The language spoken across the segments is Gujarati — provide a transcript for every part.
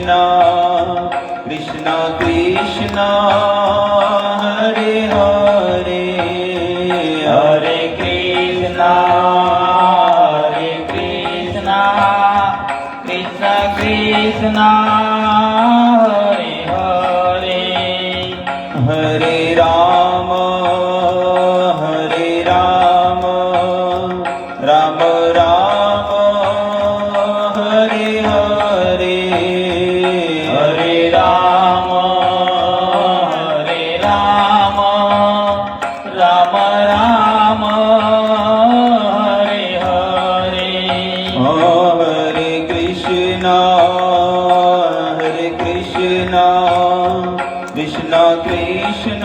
कृष्ण कृष्ण हरे हरे हरे कृष्ण कृष्ण कृष्ण हरे हरे हरे राम राम राम हरे हरे हरे राम राम राम हरे हरे हरे कृष्ण कृष्ण कृष्ण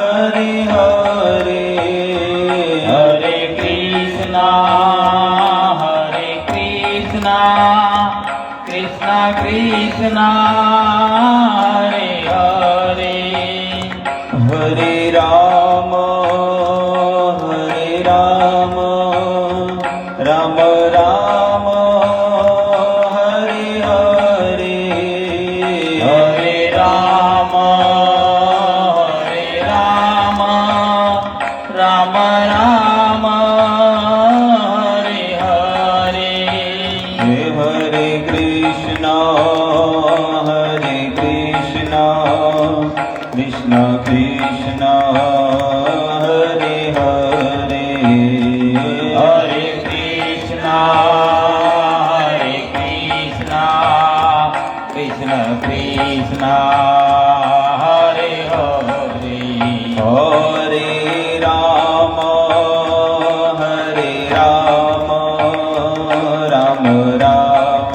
हरे हरे हरे कृष्ण कृष्ण कृष्ण हरे हरे हरे राम राम राम हरे हरे हरे राम राम राम हरे हरे हरे कृष्ण कृष्ण कृष्ण हरे हरे हरे कृष्ण कृष्ण कृष्ण हरे हरे हरे राम राम राम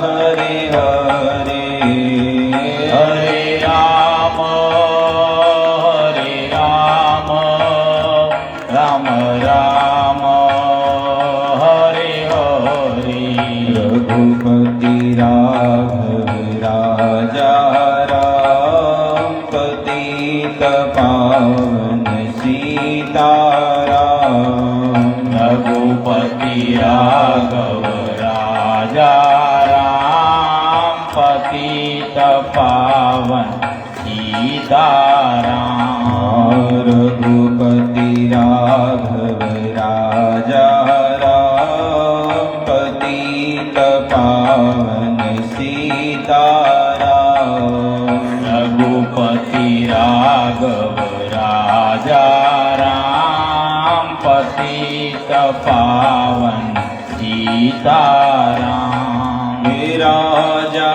हरे हरे हरे राम राम राम हरे हरे रघुपति राघव राजा राम पतित पावन सीताराम रघुपति राघव राजा राम पतित पावन सीताराम रघुपति राघव राजा राम पतित पावन सीताराम रघुपति राघव राजा राम पतित पावन सीताराम राजा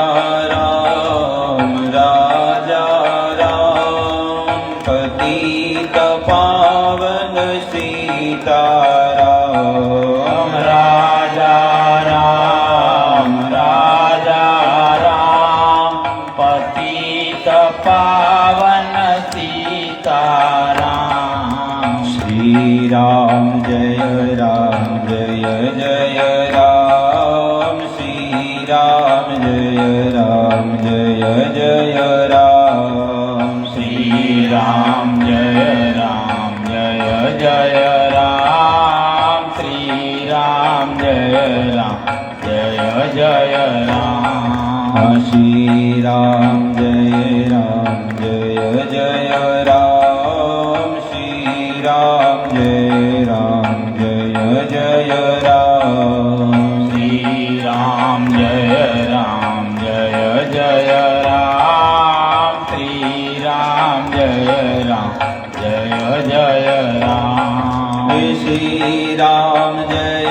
राम पतित पावन सीताराम राजा राम पतित पावन सीताराम श्री राम जय जय राम श्री राम जय जय राम श्री राम जय जय राम श्री राम जय जय राम श्री राम जय जय राम श्री राम जय जय राम श्री राम जय जय राम श्री राम जय जय राम श्री राम जय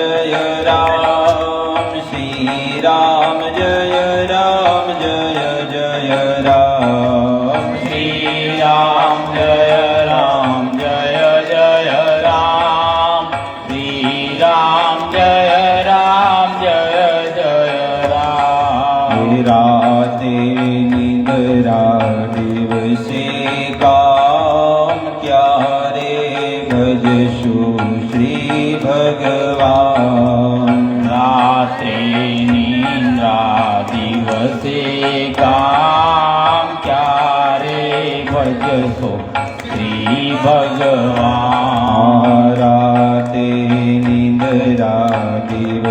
जय राम श्री राम जय जय राम श्री राम जय जय राम श्री राम जय जय राम राते निद्रा दिवसे काम क्या रे भजशु श्री भगवान रात्रि नींद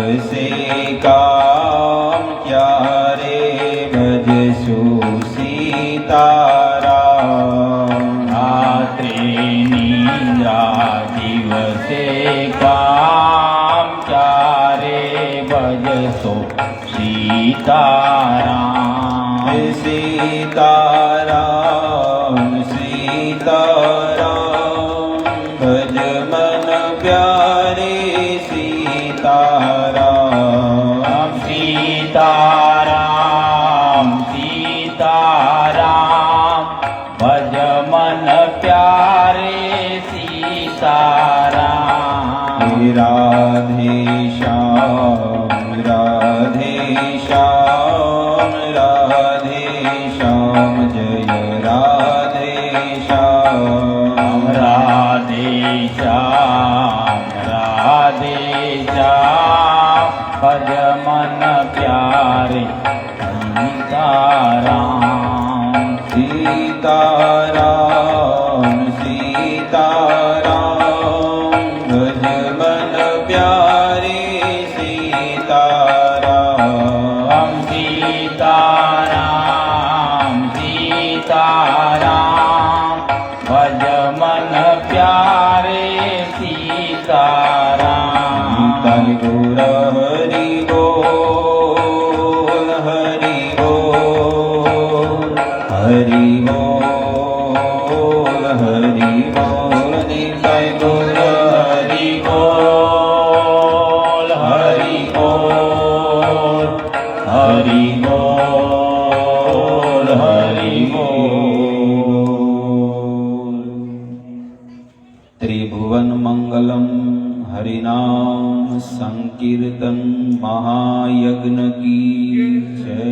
દિવસે કામ ક્યારે ભજશું સીતારામ. રાત્રે નિદ્રા દિવસે કામ ક્યારે ભજશો સીતારામ. સીતારામ સીતારામ ભજ મન પ્યારે સીતારામ. સીતારામ સીતારામ ભજ મન પ્યારે સીતારામ. રાધે શ્યામ રાધે શ્યામ રાધે શ્યામ જય રાધે શ્યામ. રાધે શ્યામ રાધે શ્યામ ભજ મન પ્યારે સીતારામ. સીતારામ સીતારામ ભજ મન પ્યારે સીતારામ. સીતારામ સીતારામ ભજ મન પ્યારે સીતારામ. તારી ગોર હરિ બોલ હરિ બોલ હરિ બોલ હરિ બોલ નિતાય ગોર હરિ બોલ હરિ બોલ હરિ બોલ હરિ બોલ. ત્રિભુવન મંગલમ હરિનામ સંકીર્તન મહાયજ્ઞ કી જય.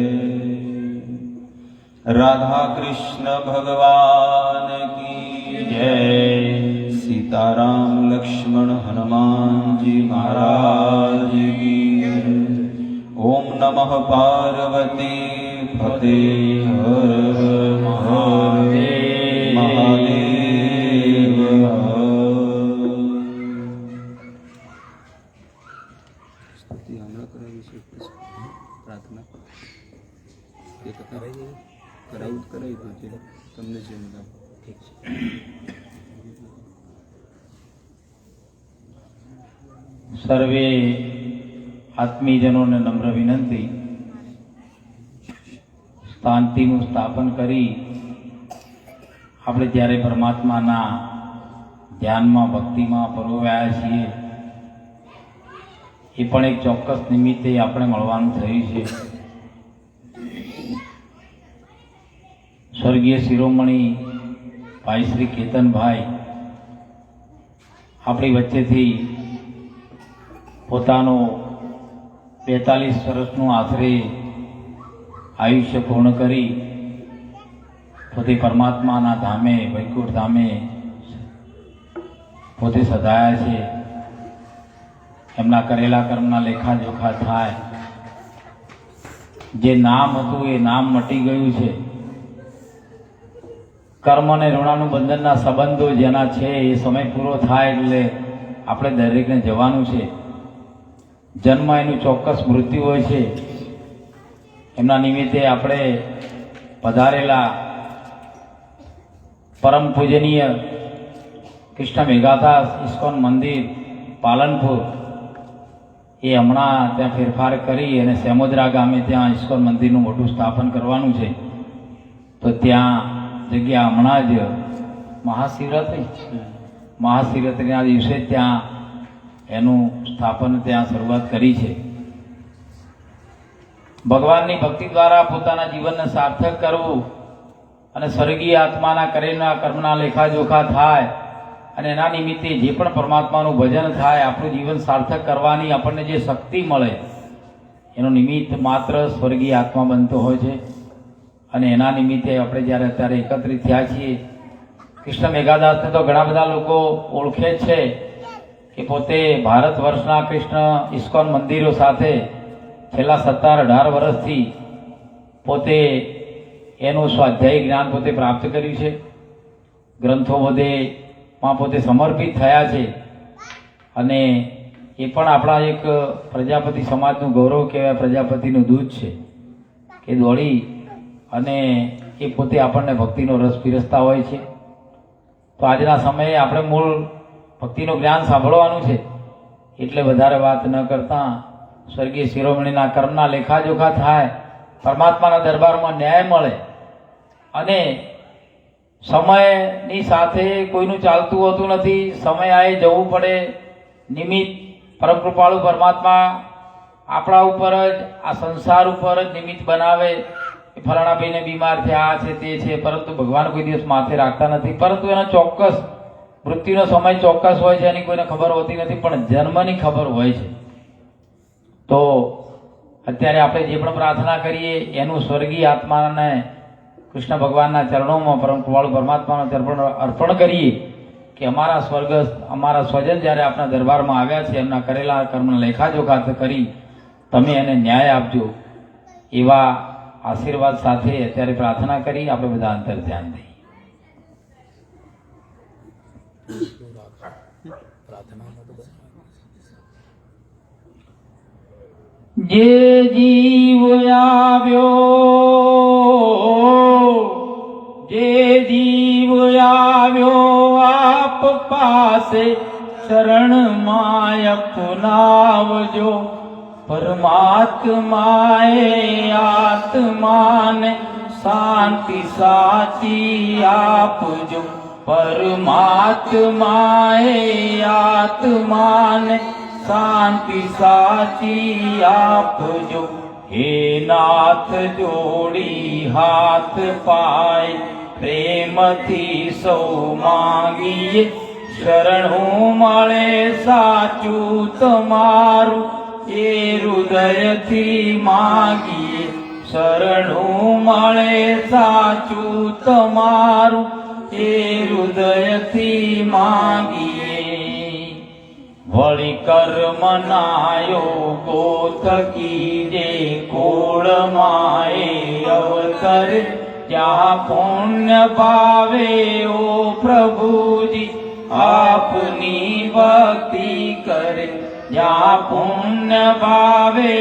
રાધા કૃષ્ણ ભગવાન કી જય. સીતારામ લક્ષ્મણ હનુમાનજી મહારાજ કી જય. ઓમ નમઃ પાર્વતી ફતે હર હર મહાદેવ મહાદેવ હર. સ્તુતિ હમણાં કરાવી છે પ્રાર્થના એ તો કરાવી કરાવી દો છે તમને જેમ લાગે. ઠીક છે. સર્વે આત્મીજનોને નમ્ર વિનંતી, શાંતિનું સ્થાપન કરી આપણે જ્યારે પરમાત્માના ધ્યાનમાં ભક્તિમાં પરોવાયા છીએ એ પણ એક ચોક્કસ નિમિત્તે આપણે મળવાનું થયું છે. સ્વર્ગીય શિરોમણી ભાઈ શ્રી કેતનભાઈ આપણી વચ્ચેથી પોતાનો 42 વર્ષનું આશરે આયુષ્ય પૂર્ણ કરી પોતે પરમાત્માના ધામે વૈકુંઠ ધામે પોતે સધાયા છે. એમના કરેલા કર્મના લેખાજોખા થાય. જે નામ હતું એ નામ મટી ગયું છે. કર્મ અને ઋણાનું બંધનના સંબંધો જેના છે એ સમય પૂરો થાય એટલે આપણે દરેકને જવાનું છે. જન્મ એનું ચોક્કસ મૃત્યુ હોય છે. એમના નિમિત્તે આપણે પધારેલા પરમ પૂજનીય કૃષ્ણ મેઘાદાસ ઇસ્કોન મંદિર પાલનપુર એ હમણાં ત્યાં ફેરફાર કરી અને સેમોદરા ગામે ત્યાં ઇસ્કોન મંદિરનું મોટું સ્થાપન કરવાનું છે. તો ત્યાં જગ્યા હમણાં જ મહાશિવરાત્રિના દિવસે ત્યાં એનું સ્થાપન ત્યાં શરૂઆત કરી છે. ભગવાનની ભક્તિ દ્વારા પોતાના જીવનને સાર્થક કરવું અને સ્વર્ગીય આત્માના કરેલા કર્મના લેખાજોખા થાય અને એના નિમિત્તે જે પણ પરમાત્માનું ભજન થાય, આપણું જીવન સાર્થક કરવાની આપણને જે શક્તિ મળે એનો નિમિત્ત માત્ર સ્વર્ગીય આત્મા બનતો હોય છે. અને એના નિમિત્તે આપણે જ્યારે અત્યારે એકત્રિત થયા છીએ, કૃષ્ણ મેઘાદાસને તો ઘણા બધા લોકો ઓળખે જ છે કે પોતે ભારત વર્ષના કૃષ્ણ ઇસ્કોન મંદિરો સાથે છેલ્લા 17-18 વર્ષથી પોતે એનું સ્વાધ્યાયી જ્ઞાન પોતે પ્રાપ્ત કર્યું છે. ગ્રંથો બધેમાં પોતે સમર્પિત થયા છે અને એ પણ આપણા એક પ્રજાપતિ સમાજનું ગૌરવ કહેવાય, પ્રજાપતિનું દૂધ છે કે દોડી અને એ પોતે આપણને ભક્તિનો રસ પીરસતા હોય છે. તો આજના સમયે આપણે મૂળ ભક્તિનું જ્ઞાન સાંભળવાનું છે, એટલે વધારે વાત ન કરતા સ્વર્ગીય શિરોમણીના કર્મના લેખાજોખા થાય, પરમાત્માના દરબારમાં ન્યાય મળે અને સમયની સાથે કોઈનું ચાલતું હોતું નથી. સમય આવે જવું પડે. નિમિત્ત પરમ કૃપાળુ પરમાત્મા આપણા ઉપર જ, આ સંસાર ઉપર જ નિમિત્ત બનાવે. ફલાણા ભાઈને બીમાર છે, આ છે તે છે, પરંતુ ભગવાન કોઈ દિવસ માથે રાખતા નથી. પરંતુ એનો ચોક્કસ મૃત્યુનો સમય ચોક્કસ હોય છે, એની કોઈને ખબર હોતી નથી, પણ જન્મની ખબર હોય છે. તો અત્યારે આપણે જે પણ પ્રાર્થના કરીએ એનું સ્વર્ગીય આત્માને કૃષ્ણ ભગવાનના ચરણોમાં, પરમ કૃપાળુ પરમાત્માના ચરણ અર્પણ કરીએ કે અમારા સ્વર્ગસ્થ, અમારા સ્વજન જ્યારે આપણા દરબારમાં આવ્યા છે, એમના કરેલા કર્મના લેખાજોખા કરી તમે એને ન્યાય આપજો. એવા આશીર્વાદ સાથે અત્યારે પ્રાર્થના કરી આપણે બધા અંતર ધ્યાન દઈએ. જે જીવ આવ્યો આપ પાસે શરણમાં અપનાવજો. પરમાત્માએ આત્માને શાંતિ સાચી આપજો. પરમાત્માએ આત્માને શાંતિ સાચી આપજો. હે નાથ જોડી હાથ પાય પ્રેમથી સૌ માંગીએ. શરણું મળે સાચું તમારું એ હૃદયથી માંગીએ. શરણું મળે સાચું તમારું એ હૃદયથી માંગીએ. વળી કર્મનાયો ગોથકી જે કુળમાએ અવતર. ત્યાં પુણ્ય ભાવે ઓ પ્રભુજી આપની ભક્તિ કરે. જ્યાં પુણ્ય ભાવે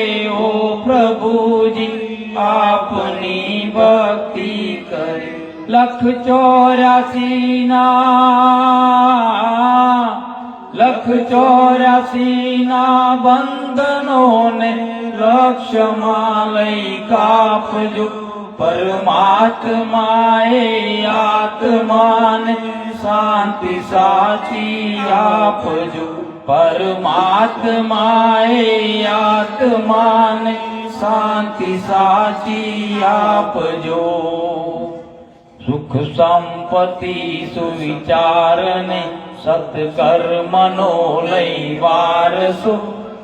ઓ પ્રભુજી આપની ભક્તિ કરે. 184 ના બંધનોને લક્ષ્યમાં લઈ કાપજો. પરમાત્માએ આત્માને શાંતિ સાચી આપજો. પરમાત્માએ આત્માને શાંતિ સાચી આપજો. સુખ સંપત્તિ સુવિચારને સત્કર્મનો લઈ વારસો.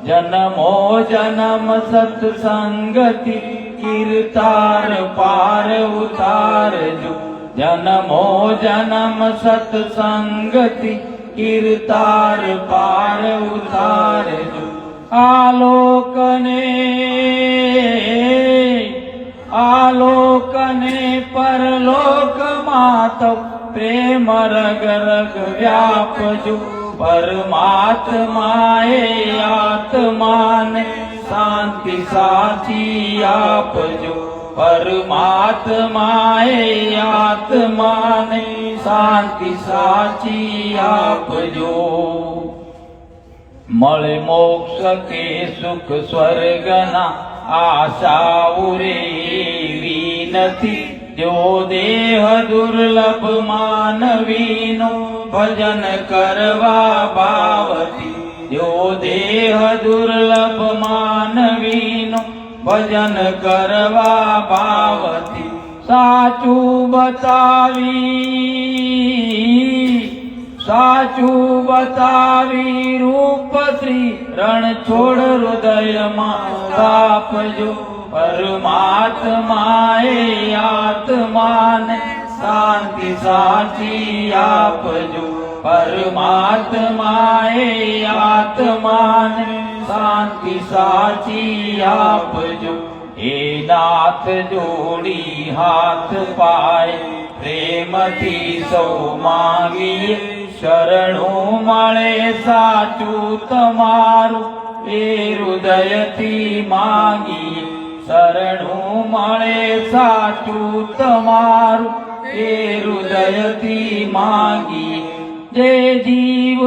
જન્મો જન્મ સત્સંગતિ કીર્તાર પાર ઉતારજો. જન્મો જન્મ સત્સંગતિ કીર્તાર પાર ઉતારજો. આલોકને પરલોકમાં તો પ્રેમ રગ રગ વ્યાપજો. પરમાત્માએ આત્માને શાંતિ સાચી આપજો. પરમાત્માએ આત્માને શાંતિ સાચી આપજો. મળે મોક્ષ કે સુખ સ્વર્ગના આશાઓ રે એવી નથી. જો દેહ દુર્લભ માનવીનો ભજન કરવા ભાવતી. જો દેહ દુર્લભ માનવીનો ભજન કરવા ભાવતી. સાચું બતાવી રૂપ શ્રી રણ છોડ હૃદયમાં સ્થાપજો. પરમાત્માએ આત્માને શાંતિ સાચી આપજો. પરમાત્માએ આત્માને શાંતિ સાચી આપજો. હે નાથ જોડી હાથ પાય પ્રેમથી સૌ માંગીએ. શરણું મળે સાચું તમારું એ હૃદયથી માંગી શરણું મળે સાચું તમારું એ હૃદયથી માંગી જે જીવ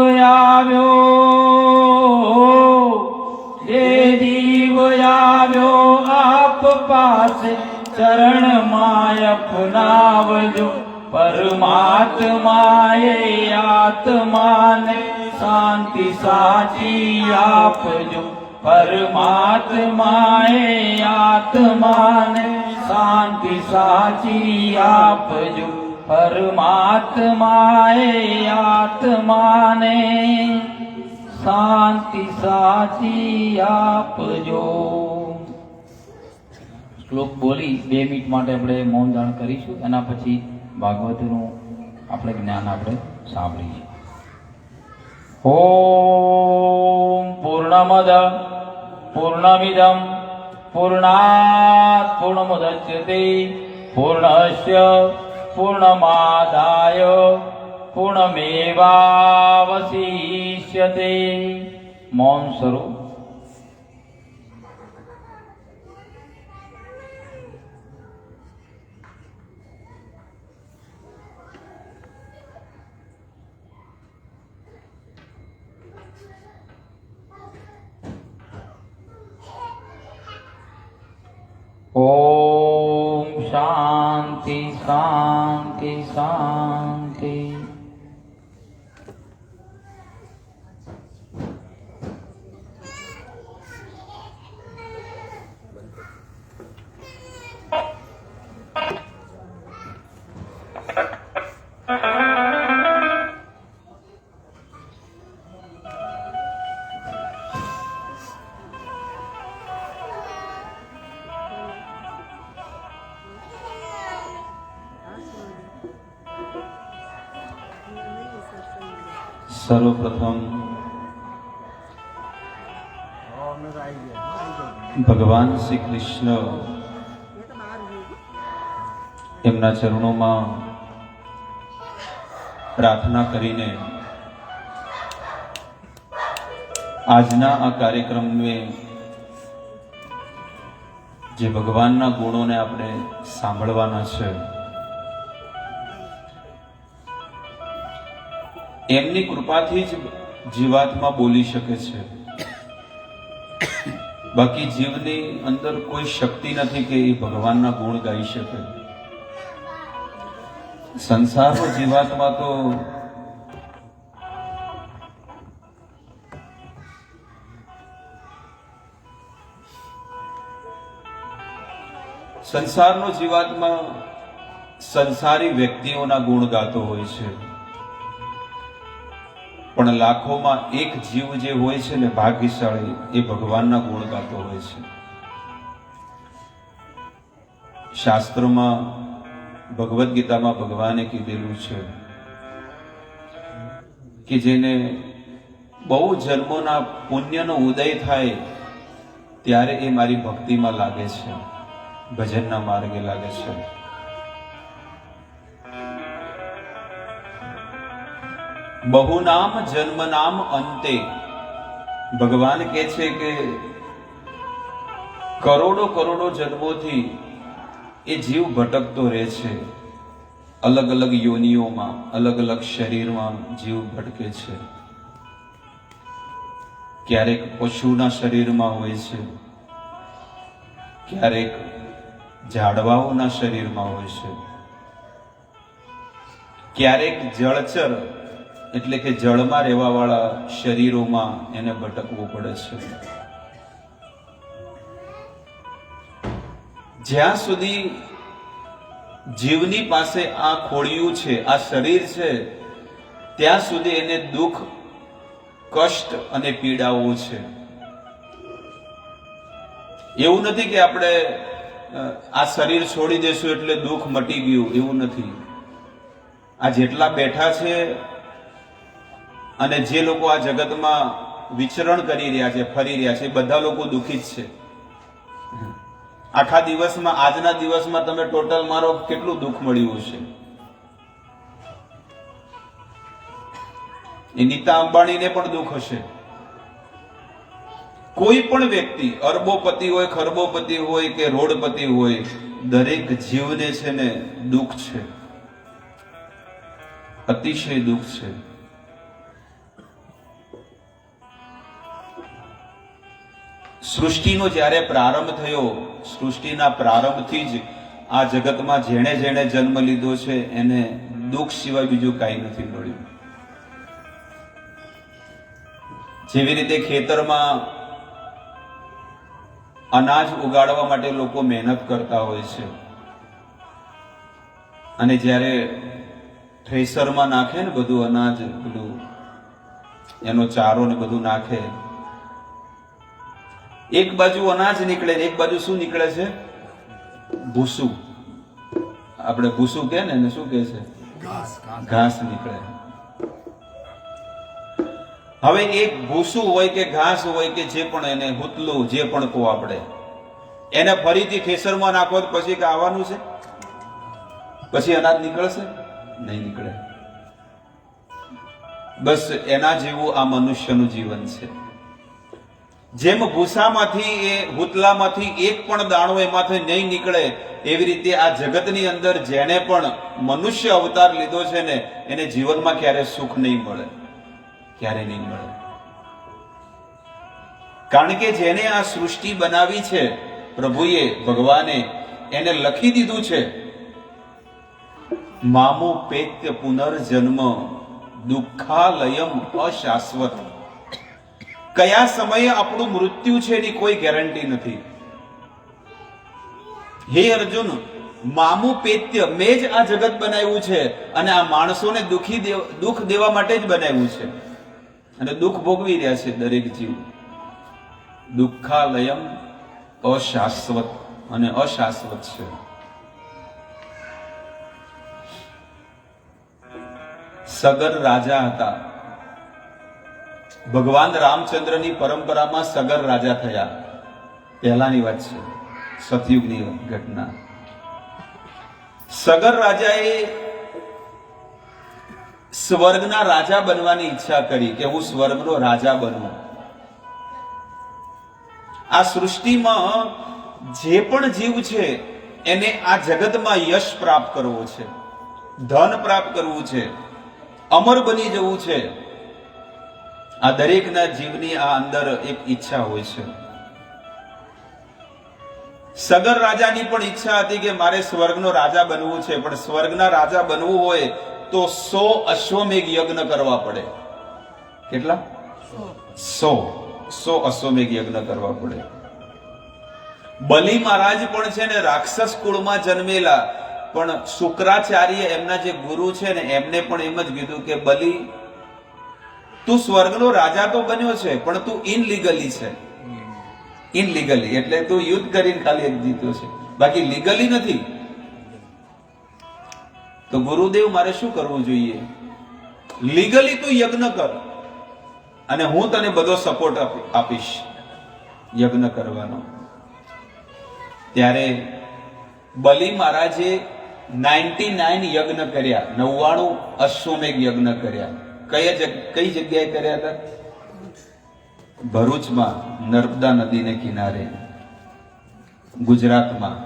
આવ્યો આપ પાસે ચરણમાં અપનાવજો પરમાત્માએ આત્માને શાંતિ સાચી આપજો પરમાત્માએ આત્માને શાંતિ સાચી આપજો પરમાત્માએ આત્માને શાંતિ સાચી આપજો. શ્લોક બોલી 2 મિનિટ માટે આપણે મૌન ધારણ કરીશું. એના પછી ભાગવતનું આપણે જ્ઞાન આપણે સાંભળીએ. ઓમ પૂર્ણમદ પૂર્ણમિદમ પૂર્ણાત પૂર્ણમુદચ્યતે પૂર્ણસ્ય પૂર્ણમાદાય પૂર્ણમેવાવશિષ્યતે. મૌન સ્વરૂપ. ઓમ શાંતિ શાંતિ શાંતિ. સર્વપ્રથમ ભગવાન શ્રી કૃષ્ણ એમના ચરણોમાં પ્રાર્થના કરીને આજના આ કાર્યક્રમને જે ભગવાનના ગુણોને આપણે સાંભળવાના છે એમની કૃપાથી જ જીવાત્મા બોલી શકે છે. બાકી જીવની અંદર કોઈ શક્તિ નથી કે એ ભગવાનના ગુણ ગાઈ શકે. સંસારનો જીવાત્મા તો સંસારી વ્યક્તિઓના ગુણ ગાતો હોય છે, પણ લાખોમાં એક જીવ જે હોય છે ને ભાગ્યશાળી એ ભગવાનના ગુણ ગાતો હોય છે. શાસ્ત્રોમાં ભગવદ્ ગીતામાં ભગવાને કીધેલું છે કે જેને બહુ જન્મોના પુણ્યનો ઉદય થાય ત્યારે એ મારી ભક્તિમાં લાગે છે, ભજનના માર્ગે લાગે છે. બહુ નામ જન્મ નામ અંતે ભગવાન કહે છે કે કરોડો કરોડો જન્મોથી એ જીવ ભટકતો રહે છે. અલગ અલગ યોનિઓમાં અલગ અલગ શરીરમાં જીવ ભટકે છે. ક્યારેક પશુના શરીરમાં હોય છે, ક્યારેક ઝાડવાઓના શરીરમાં હોય છે, ક્યારેક જળચર એટલે કે જળમાં રહેવા વાળા શરીરોમાં એને ભટકવું પડે છે. જ્યાં સુધી જીવની પાસે આ ખોડિયું છે, આ શરીર છે, ત્યાં સુધી એને દુઃખ, કષ્ટ અને પીડાઓ છે. એવું નથી કે આપણે આ શરીર છોડી દેશું એટલે દુઃખ મટી ગયું, એવું નથી. આ જેટલા બેઠા છે અને જે લોકો આ જગતમાં વિચરણ કરી રહ્યા છે, ફરી રહ્યા છે, એ બધા લોકો દુઃખી જ છે. આખા દિવસમાં, આજના દિવસમાં તમે ટોટલ મારો કેટલું દુઃખ મળ્યું છે. એ નીતા અંબાણીને પણ દુઃખ હશે. કોઈ પણ વ્યક્તિ અરબોપતિ હોય, ખરબોપતિ હોય કે રોડપતિ હોય, દરેક જીવને છે ને દુઃખ છે, અતિશય દુઃખ છે. સૃષ્ટિનો જ્યારે પ્રારંભ થયો, સૃષ્ટિના પ્રારંભથી જ આ જગતમાં જેણે જેણે જન્મ લીધો છે એને દુઃખ સિવાય બીજું કાંઈ નથી મળ્યું. જેવી રીતે ખેતરમાં અનાજ ઉગાડવા માટે લોકો મહેનત કરતા હોય છે અને જ્યારે થ્રેસરમાં નાખે ને બધું અનાજ, બધું એનો ચારો ને બધું નાખે, એક બાજુ અનાજ નીકળે ને એક બાજુ શું નીકળે છે? ભૂસું. આપણે ભૂસું કે ને શું કે છે? ઘાસ નીકળે. હવે એક ભૂસું હોય કે ઘાસ હોય કે જે પણ એને હુતલું જે પણ કહો આપણે, એને ફરીથી ખેસરમાં નાખો તો પછી આવવાનું છે? પછી અનાજ નીકળશે? નહીં નીકળે. બસ એના જેવું આ મનુષ્યનું જીવન છે. જેમ ભૂસામાંથી, એ હુતલામાંથી એક પણ દાણો એમાંથી નહીં નીકળે, એવી રીતે આ જગતની અંદર જેને પણ મનુષ્ય અવતાર લીધો છે ને એને જીવનમાં ક્યારે સુખ નહીં મળે, ક્યારે નહીં મળે. કારણ કે જેને આ સૃષ્ટિ બનાવી છે પ્રભુએ, ભગવાને એને લખી દીધું છે, મામુ પૈત્ય પુનર્જન્મ દુઃખાલયમ અશાશ્વત. કયા સમયે આપણું મૃત્યુ છે એની કોઈ ગેરંટી નથી. હે અર્જુન, મામુ પૈત્ય, મેં જ આ જગત બનાવ્યું છે અને આ માણસોને દુઃખ દેવા માટે જ બનાવ્યું છે અને દુઃખ ભોગવી રહ્યા છે દરેક જીવ. દુઃખાલયમ અશાશ્વત, અને અશાશ્વત છે. સગર રાજા હતા. ભગવાન રામચંદ્રની પરંપરામાં સગર રાજા થયા. પહેલાની વાત છે, સતયુગની ઘટના. સગર રાજાએ સ્વર્ગના રાજા બનવાની ઈચ્છા કરી કે હું સ્વર્ગનો રાજા બનું. આ સૃષ્ટિમાં જે પણ જીવ છે એને આ જગતમાં યશ પ્રાપ્ત કરવો છે, ધન પ્રાપ્ત કરવું છે, અમર બની જવું છે. આ દરેકના જીવની આ અંદર એક ઈચ્છા હોય છે. સગર રાજાની પણ ઈચ્છા હતી કે મારે સ્વર્ગનો રાજા બનવું છે, પણ સ્વર્ગના રાજા બનવું હોય તો 100 અશ્વમેઘ યજ્ઞ કરવા પડે. કેટલા? 100 અશ્વમેઘ યજ્ઞ કરવા પડે. બલિ મહારાજ પણ છે ને રાક્ષસ કુળમાં જન્મેલા, પણ શુક્રાચાર્ય એમના જે ગુરુ છે ને એમને પણ એમ જ કીધું કે બલિ, તું સ્વર્ગનો રાજા તો બન્યો છે પણ તું ઇનલીગલી છે. ઇનલીગલી એટલે તું યુદ્ધ કરીને ખાલી એક જીત્યો છે, બાકી લીગલી નથી. તો ગુરુદેવ મારે શું કરવું જોઈએ? લીગલી તું યજ્ઞ કર અને હું તને બધો સપોર્ટ આપીશ યજ્ઞ કરવાનો. ત્યારે બલિ મહારાજે 99 યજ્ઞ કર્યા, 99 અશ્વમેઘ યજ્ઞ કર્યા. કઈ જગ્યાએ કર્યા હતા? ભરૂચમાં, નર્મદા નદીને કિનારે, ગુજરાતમાં.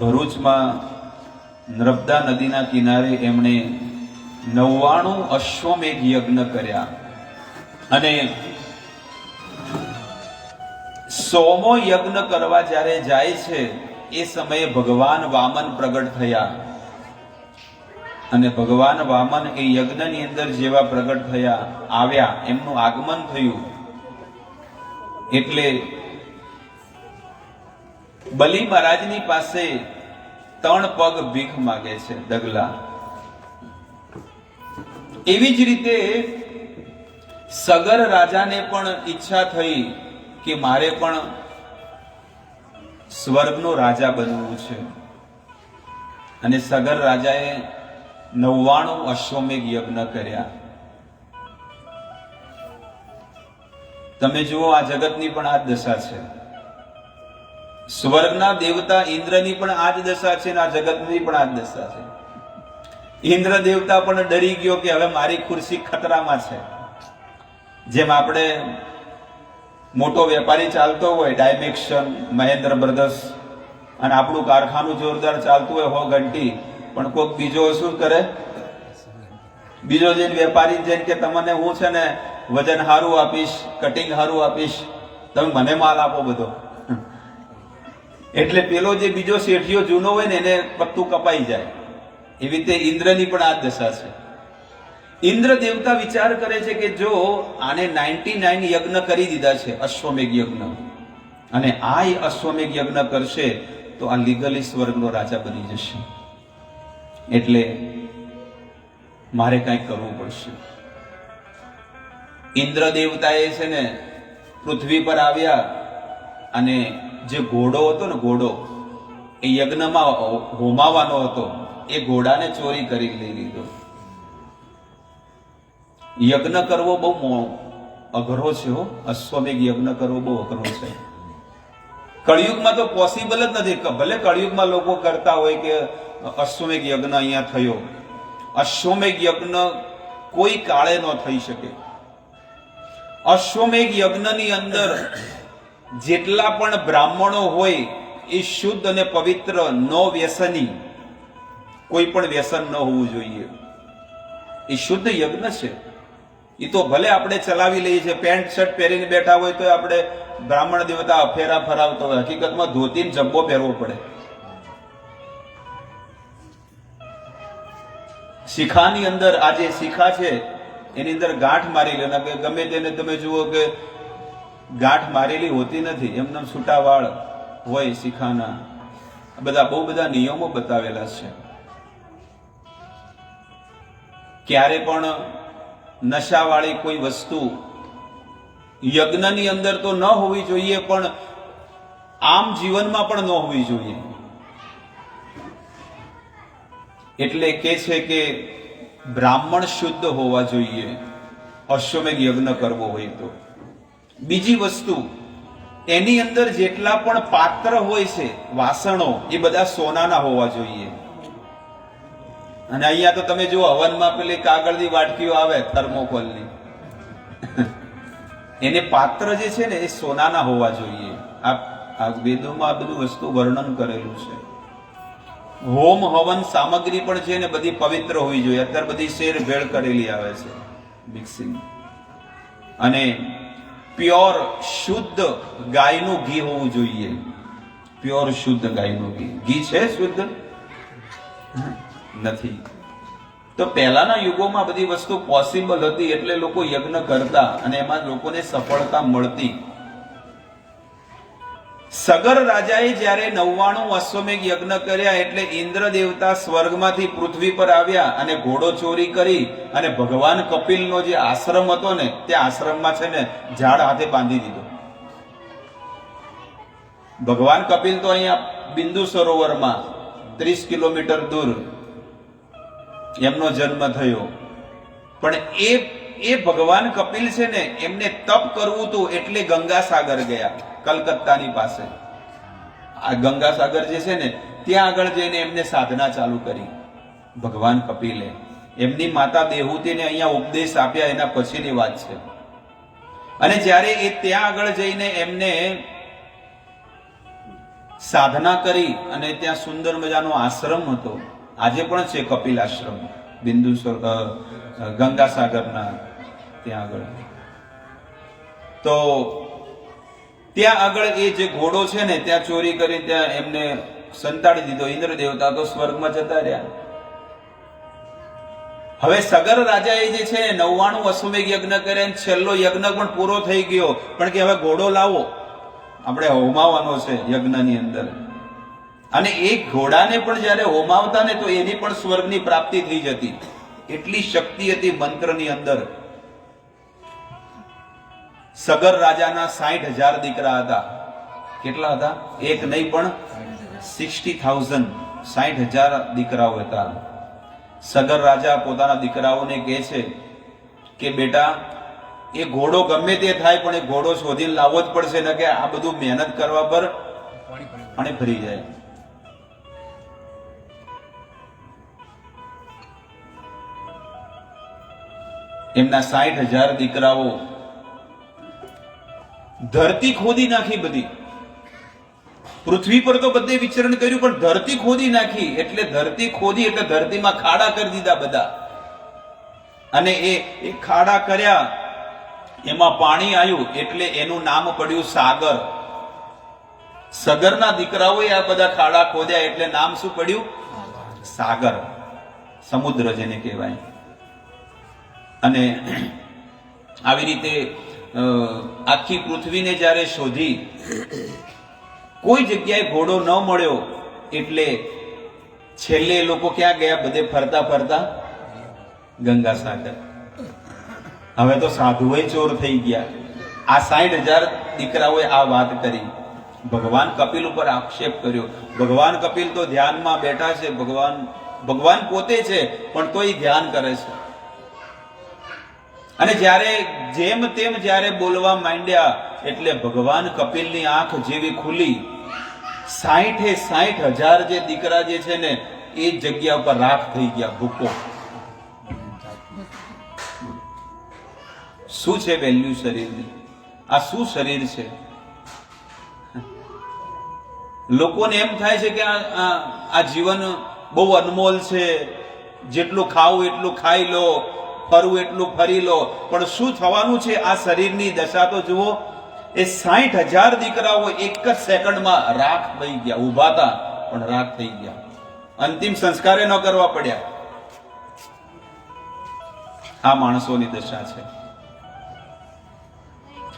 ભરૂચમાં નર્મદા નદીના કિનારે એમણે 99 અશ્વમેઘ યજ્ઞ કર્યા અને 100મો યજ્ઞ કરવા જ્યારે જાય છે એ સમયે ભગવાન વામન પ્રગટ થયા. અને ભગવાન વામન એ યજ્ઞની અંદર જેવા પ્રગટ થયા, આવ્યા, એમનું આગમન થયું એટલે બલિ મહારાજની પાસે 3 પગ ભીખ માગે છે, ડગલા. એવી જ રીતે સગર રાજાને પણ ઈચ્છા થઈ કે મારે પણ સ્વર્ગનો રાજા બનવું છે અને સગર રાજાએ 99 અશ્વમેઘ યજ્ઞ કર્યા. તમે જુઓ, આ જગતની પણ આ જ દશા છે. સ્વર્ગના દેવતા ઇન્દ્રની પણ આ જ દશા છે અને આ જગતની પણ આ જ દશા છે. ઇન્દ્ર દેવતા પણ ડરી ગયો કે હવે મારી ખુરશી ખતરામાં છે. જેમ આપણે મોટો વેપારી ચાલતો હોય, ડાયમેક્શન, મહેન્દ્ર બ્રધર્સ, અને આપણું કારખાનું જોરદાર ચાલતું હોય 100 ઘંટી, પણ કોઈક બીજો શું કરે, બીજો જઈને વેપારી જઈને કે તમને હું છે ને વજન સારું આપીશ, કટિંગ સારું આપીશ, તમે મને માલ આપો બધો. એટલે પેલો જે બીજો શેઠિયો જૂનો હોય ને એને પત્તું કપાઈ જાય. એવી રીતે ઇન્દ્રની પણ આ દશા છે. ઇન્દ્ર દેવતા વિચાર કરે છે કે જો આને 99 યજ્ઞ કરી દીધા છે, અશ્વમેઘ યજ્ઞ, અને આ અશ્વમેઘ યજ્ઞ કરશે તો આ લીગલી સ્વર્ગનો રાજા બની જશે. એટલે મારે કંઈક કરવું પડશે. ઇન્દ્ર દેવતાએ છે ને પૃથ્વી પર આવ્યા અને જે ઘોડો હતો ને, ઘોડો એ યજ્ઞમાં હોમાવાનો હતો, એ ઘોડાને ચોરી કરી લઈ લીધો. યજ્ઞ કરવો બહુ અઘરો છે હો. અશ્વમેઘ યજ્ઞ કરવો બહુ અઘરો છે. કળિયુગમાં તો પોસિબલ જ નથી. ભલે કળિયુગમાં લોકો કરતા હોય કે અશ્વમેઘ યજ્ઞ અહીંયા થયો, અશ્વમેઘ યજ્ઞ કોઈ કાળે ન થઈ શકે. અશ્વમેઘ યજ્ઞની અંદર જેટલા પણ બ્રાહ્મણો હોય એ શુદ્ધ અને પવિત્ર, નો વ્યસની, કોઈ પણ વ્યસન ન હોવું જોઈએ. એ શુદ્ધ યજ્ઞ છે. એ તો ભલે આપણે ચલાવી લઈએ છીએ, પેન્ટ શર્ટ પહેરીને બેઠા હોય તો આપણે બ્રાહ્મણ દેવતા અફેરા ફરાવતો હોય, હકીકતમાં ધોતીને જબ્બો પહેરવો પડે. શિખાની અંદર આ જે શિખા છે એની અંદર ગાંઠ મારેલી, કે ગમે તેને તમે જુઓ કે ગાંઠ મારેલી હોતી નથી, એમને છૂટા વાળ હોય શિખાના. બધા બહુ બધા નિયમો બતાવેલા છે. ક્યારે પણ નશાવાળી કોઈ વસ્તુ યજ્ઞની અંદર તો ન હોવી જોઈએ, પણ આમ જીવનમાં પણ ન હોવી જોઈએ. એટલે કે છે કે બ્રાહ્મણ શુદ્ધ હોવા જોઈએ અશ્વમેઘ યજ્ઞ કરવો હોય તો. બીજી વસ્તુ, એની અંદર જેટલા પણ પાત્ર હોય છે, વાસણો, એ બધા સોનાના હોવા જોઈએ. અને અહીંયા તો તમે જુઓ હવનમાં પેલી કાગળની વાટકીઓ આવે થર્મોકોલની, એને પાત્ર જે છે ને એ સોનાના હોવા જોઈએ. આ વેદોમાં આ બધું વસ્તુ વર્ણન કરેલું છે. હોમ હવન સામગ્રી પણ છે ને બધી પવિત્ર હોવી જોઈએ. અત્યારે બધી શેર ભેળ કરેલી આવે છે, મિક્સિંગ. અને પ્યોર શુદ્ધ ગાયનું ઘી હોવું જોઈએ. પ્યોર શુદ્ધ ગાયનું ઘી. ઘી છે શુદ્ધ? નથી. તો પહેલાના યુગોમાં બધી વસ્તુ પોસિબલ હતી, એટલે લોકો યજ્ઞ કરતા અને એમાં લોકોને સફળતા મળતી. સગર રાજાએ જ્યારે 99 અશ્વમેઘ યજ્ઞ કર્યા એટલે ઇન્દ્ર દેવતા સ્વર્ગમાંથી પૃથ્વી પર આવ્યા અને ઘોડો ચોરી કરી અને ભગવાન કપિલનો જે આશ્રમ હતો ને તે આશ્રમમાં છે ને ઝાડ હાથે બાંધી દીધો. ભગવાન કપિલ તો અહીંયા બિંદુ સરોવરમાં 30 કિલોમીટર દૂર એમનો જન્મ થયો. પણ એ ભગવાન કપિલ છે ને એમને તપ કરવું હતું એટલે ગંગાસાગર ગયા, કલકત્તાની પાસે. આ ગંગાસાગર જે છે ને ત્યાં આગળ જઈને એમને સાધના ચાલુ કરી ભગવાન કપિલે. એમની માતા દેહૂતીને અહીંયા ઉપદેશ આપ્યા એના પછીની વાત છે. અને જ્યારે એ ત્યાં આગળ જઈને એમને સાધના કરી અને ત્યાં સુંદર મજાનો આશ્રમ હતો. આજે પણ છે કપિલ આશ્રમ ગંગાસાગરના ત્યાં આગળ. તો ત્યાં આગળ એ જે ઘોડો છે ને ત્યાં ચોરી કરી ત્યાં એમને સંતાડી દીધો. ઇન્દ્ર દેવતા તો સ્વર્ગમાં જતા રહ્યા. હવે સગર રાજાએ જે છે 99 અશ્વમેઘ યજ્ઞ કર્યા, છેલ્લો યજ્ઞ પણ પૂરો થઈ ગયો, પણ કે હવે ઘોડો લાવો, આપણે હોમાવાનો છે યજ્ઞની અંદર. અને એ ઘોડાને પણ જયારે હોમાવતા ને તો એની પણ સ્વર્ગની પ્રાપ્તિ થઈ જતી. એટલી શક્તિ હતી મંત્રની અંદર. સગર રાજાના 60,000 દીકરા હતા. કેટલા હતા? એક નહીં પણ 60,000, 60,000 દીકરાઓ હતા. સગર રાજા પોતાના દીકરાઓને કહે છે કે બેટા, એ ઘોડો ગમે તે થાય પણ એ ઘોડો શોધીને લાવવો જ પડશે, ને કે આ બધું મહેનત કરવા પર પાણી ફરી જાય. એમના 60,000 દીકરાઓ ધરતી ખોદી નાખી બધી. પૃથ્વી પર તો બધે વિચરણ કર્યું, પણ ધરતી ખોદી નાખી. એટલે ધરતી ખોદી એટલે ધરતીમાં ખાડા કરી દીધા બધા. અને એ ખાડા કર્યા, એમાં પાણી આવ્યું એટલે એનું નામ પડ્યું સાગર. સગરના દીકરાઓએ આ બધા ખાડા ખોદ્યા એટલે નામ શું પડ્યું? સાગર, સમુદ્ર જેને કહેવાય. અને આવી રીતે આખી પૃથ્વીને જ્યારે શોધી, કોઈ જગ્યાએ ઘોડો ન મળ્યો એટલે છેલ્લે લોકો ક્યાં ગયા? બધે ફરતા ફરતા ગંગા સાગર. હવે તો સાધુએ ચોર થઈ ગયા. આ 60,000 દીકરાઓએ આ વાત કરી. ભગવાન કપિલ ઉપર આક્ષેપ કર્યો. ભગવાન કપિલ તો ધ્યાનમાં બેઠા છે, ભગવાન પોતે છે, પણ તોય ધ્યાન કરે છે. અને જ્યારે જેમ તેમ જ્યારે બોલવા માંડ્યા એટલે ભગવાન કપિલની આંખ જેવી ખુલી. 60,000 જે દીકરા જે છે ને એ જગ્યા ઉપર રાખ થઈ ગયા, ભૂકો. શું છે વેલ્યુ શરીરની? આ શું શરીર છે? લોકોને એમ થાય છે કે આ જીવન બહુ અનમોલ છે, જેટલું ખાવું એટલું ખાઈ લો, ફરવું એટલું ફરી લો, પણ શું થવાનું છે? આ શરીરની દશા તો જુઓ. એ 60,000 દીકરાઓ એક જ સેકન્ડમાં રાખ થઈ ગયા. ઊભા હતા પણ રાખ થઈ ગયા. અંતિમ સંસ્કારે ન કરવા પડ્યા. આ માણસોની દશા છે.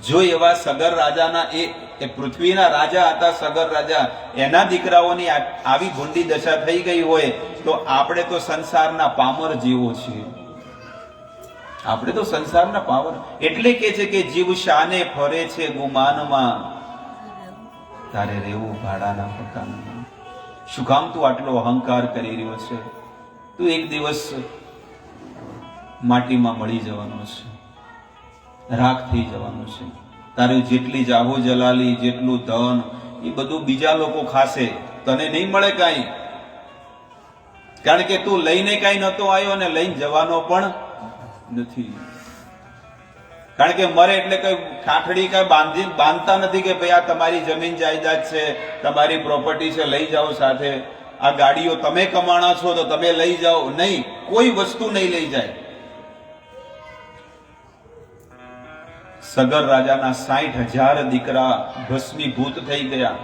જો એવા સગર રાજાના, એ પૃથ્વીના રાજા હતા સગર રાજા, એના દીકરાઓની આવી ભૂંડી દશા થઈ ગઈ હોય તો આપણે તો સંસારના પામર જીવો છીએ. આપણે તો સંસારના પાવર. એટલે કે છે કે જીવ શાને ફરે છે ગુમાનમાં, તારે રહેવું ભાડાના મકાનમાં. શું કામ તું આટલો અહંકાર કરી રહ્યો છે? તું એક દિવસ માટીમાં મળી જવાનો છે, રાખ થઈ જવાનું છે. તારી જેટલી જાહો જલાલી, જેટલું ધન, એ બધું બીજા લોકો ખાશે, તને નહીં મળે કાંઈ. કારણ કે તું લઈને કાંઈ નતો આવ્યો અને લઈને જવાનો પણ નથી. કારણ કે મરે એટલે કઈ ઠાઠડી કઈ બાંધતા નથી કે ભાઈ આ તમારી જમીન જાયદાદ છે, તમારી પ્રોપર્ટી છે, લઈ જાઓ સાથે. આ ગાડીઓ તમે કમાણા છો તો તમે લઈ જાઓ. નહીં, કોઈ વસ્તુ નહીં લઈ જાય. સગર રાજાના 60,000 દીકરા ભસ્મીભૂત થઈ ગયા.